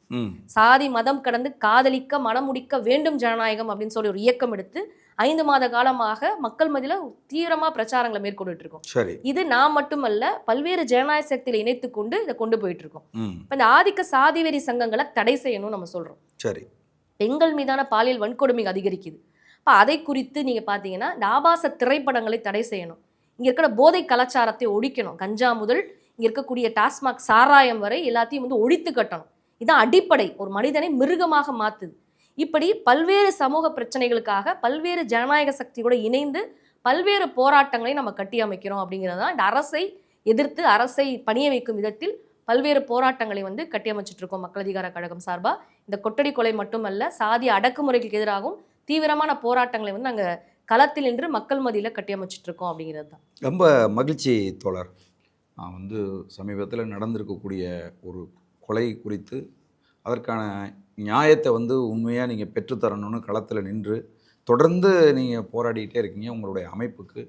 சாதி மதம் கடந்து காதலிக்க மனம் முடிக்க வேண்டும் ஜனநாயகம் அப்படின்னு சொல்லி ஒரு இயக்கம் எடுத்து 5 மாத காலமாக மக்கள் மத்தியில தீவிரமா பிரச்சாரங்களை மேற்கொண்டுட்டு இருக்கோம். சரி. இது நான் மட்டுமல்ல, பல்வேறு ஜனநாயக சக்திகளை இணைத்து கொண்டு இதை கொண்டு போயிட்டு இருக்கோம். ம். இப்ப இந்த ஆதிக்க சாதிவெறி சங்கங்களை தடை செய்யணும்னு நம்ம சொல்றோம். சரி. பெண்கள் மீதான பாலியல் வன்கொடுமை அதிகரிக்குது. அப்ப அதை குறித்து நீங்க பாத்தீங்கன்னா இந்த ஆபாச திரைப்படங்களை தடை செய்யணும். இங்க இருக்கிற போதை கலாச்சாரத்தை ஒழிக்கணும். கஞ்சா முதல் இங்க இருக்கக்கூடிய டாஸ்மாக் சாராயம் வரை எல்லாத்தையும் வந்து ஒழித்து கட்டணும். இதான் அடிப்படை. ஒரு மனிதனை மிருகமாக மாத்துது. இப்படி பல்வேறு சமூக பிரச்சனைகளுக்காக பல்வேறு ஜனநாயக சக்தியோட இணைந்து பல்வேறு போராட்டங்களை நம்ம கட்டி அமைக்கிறோம் அப்படிங்கிறது தான் இந்த அரசை எதிர்த்து அரசை பணிய வைக்கும் விதத்தில் பல்வேறு போராட்டங்களை வந்து கட்டியமைச்சிட்டு இருக்கோம் மக்கள் அதிகார கழகம் சார்பா. இந்த கொட்டடி கொலை மட்டுமல்ல, சாதிய அடக்குமுறைகளுக்கு எதிராகவும் தீவிரமான போராட்டங்களை வந்து நாங்கள் களத்தில் நின்று மக்கள் மத்தியில் கட்டியமைச்சிட்டு இருக்கோம் அப்படிங்கிறது தான். ரொம்ப மகிழ்ச்சி தோழர். நான் வந்து சமீபத்தில் நடந்திருக்கக்கூடிய ஒரு கொலை குறித்து அதற்கான நியாயத்தை வந்து உண்மையாக நீங்கள் பெற்றுத்தரணும்னு களத்தில் நின்று தொடர்ந்து நீங்கள் போராடிக்கிட்டே இருக்கீங்க. உங்களுடைய அமைப்புக்கு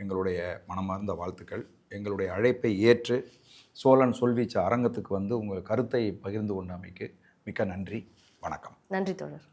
எங்களுடைய மனமார்ந்த வாழ்த்துக்கள். எங்களுடைய அழைப்பை ஏற்று சோழன் சொல்வீச்ச அரங்கத்துக்கு வந்து உங்கள் கருத்தை பகிர்ந்து கொண்டமைக்கு மிக்க நன்றி. வணக்கம். நன்றி தோழர்.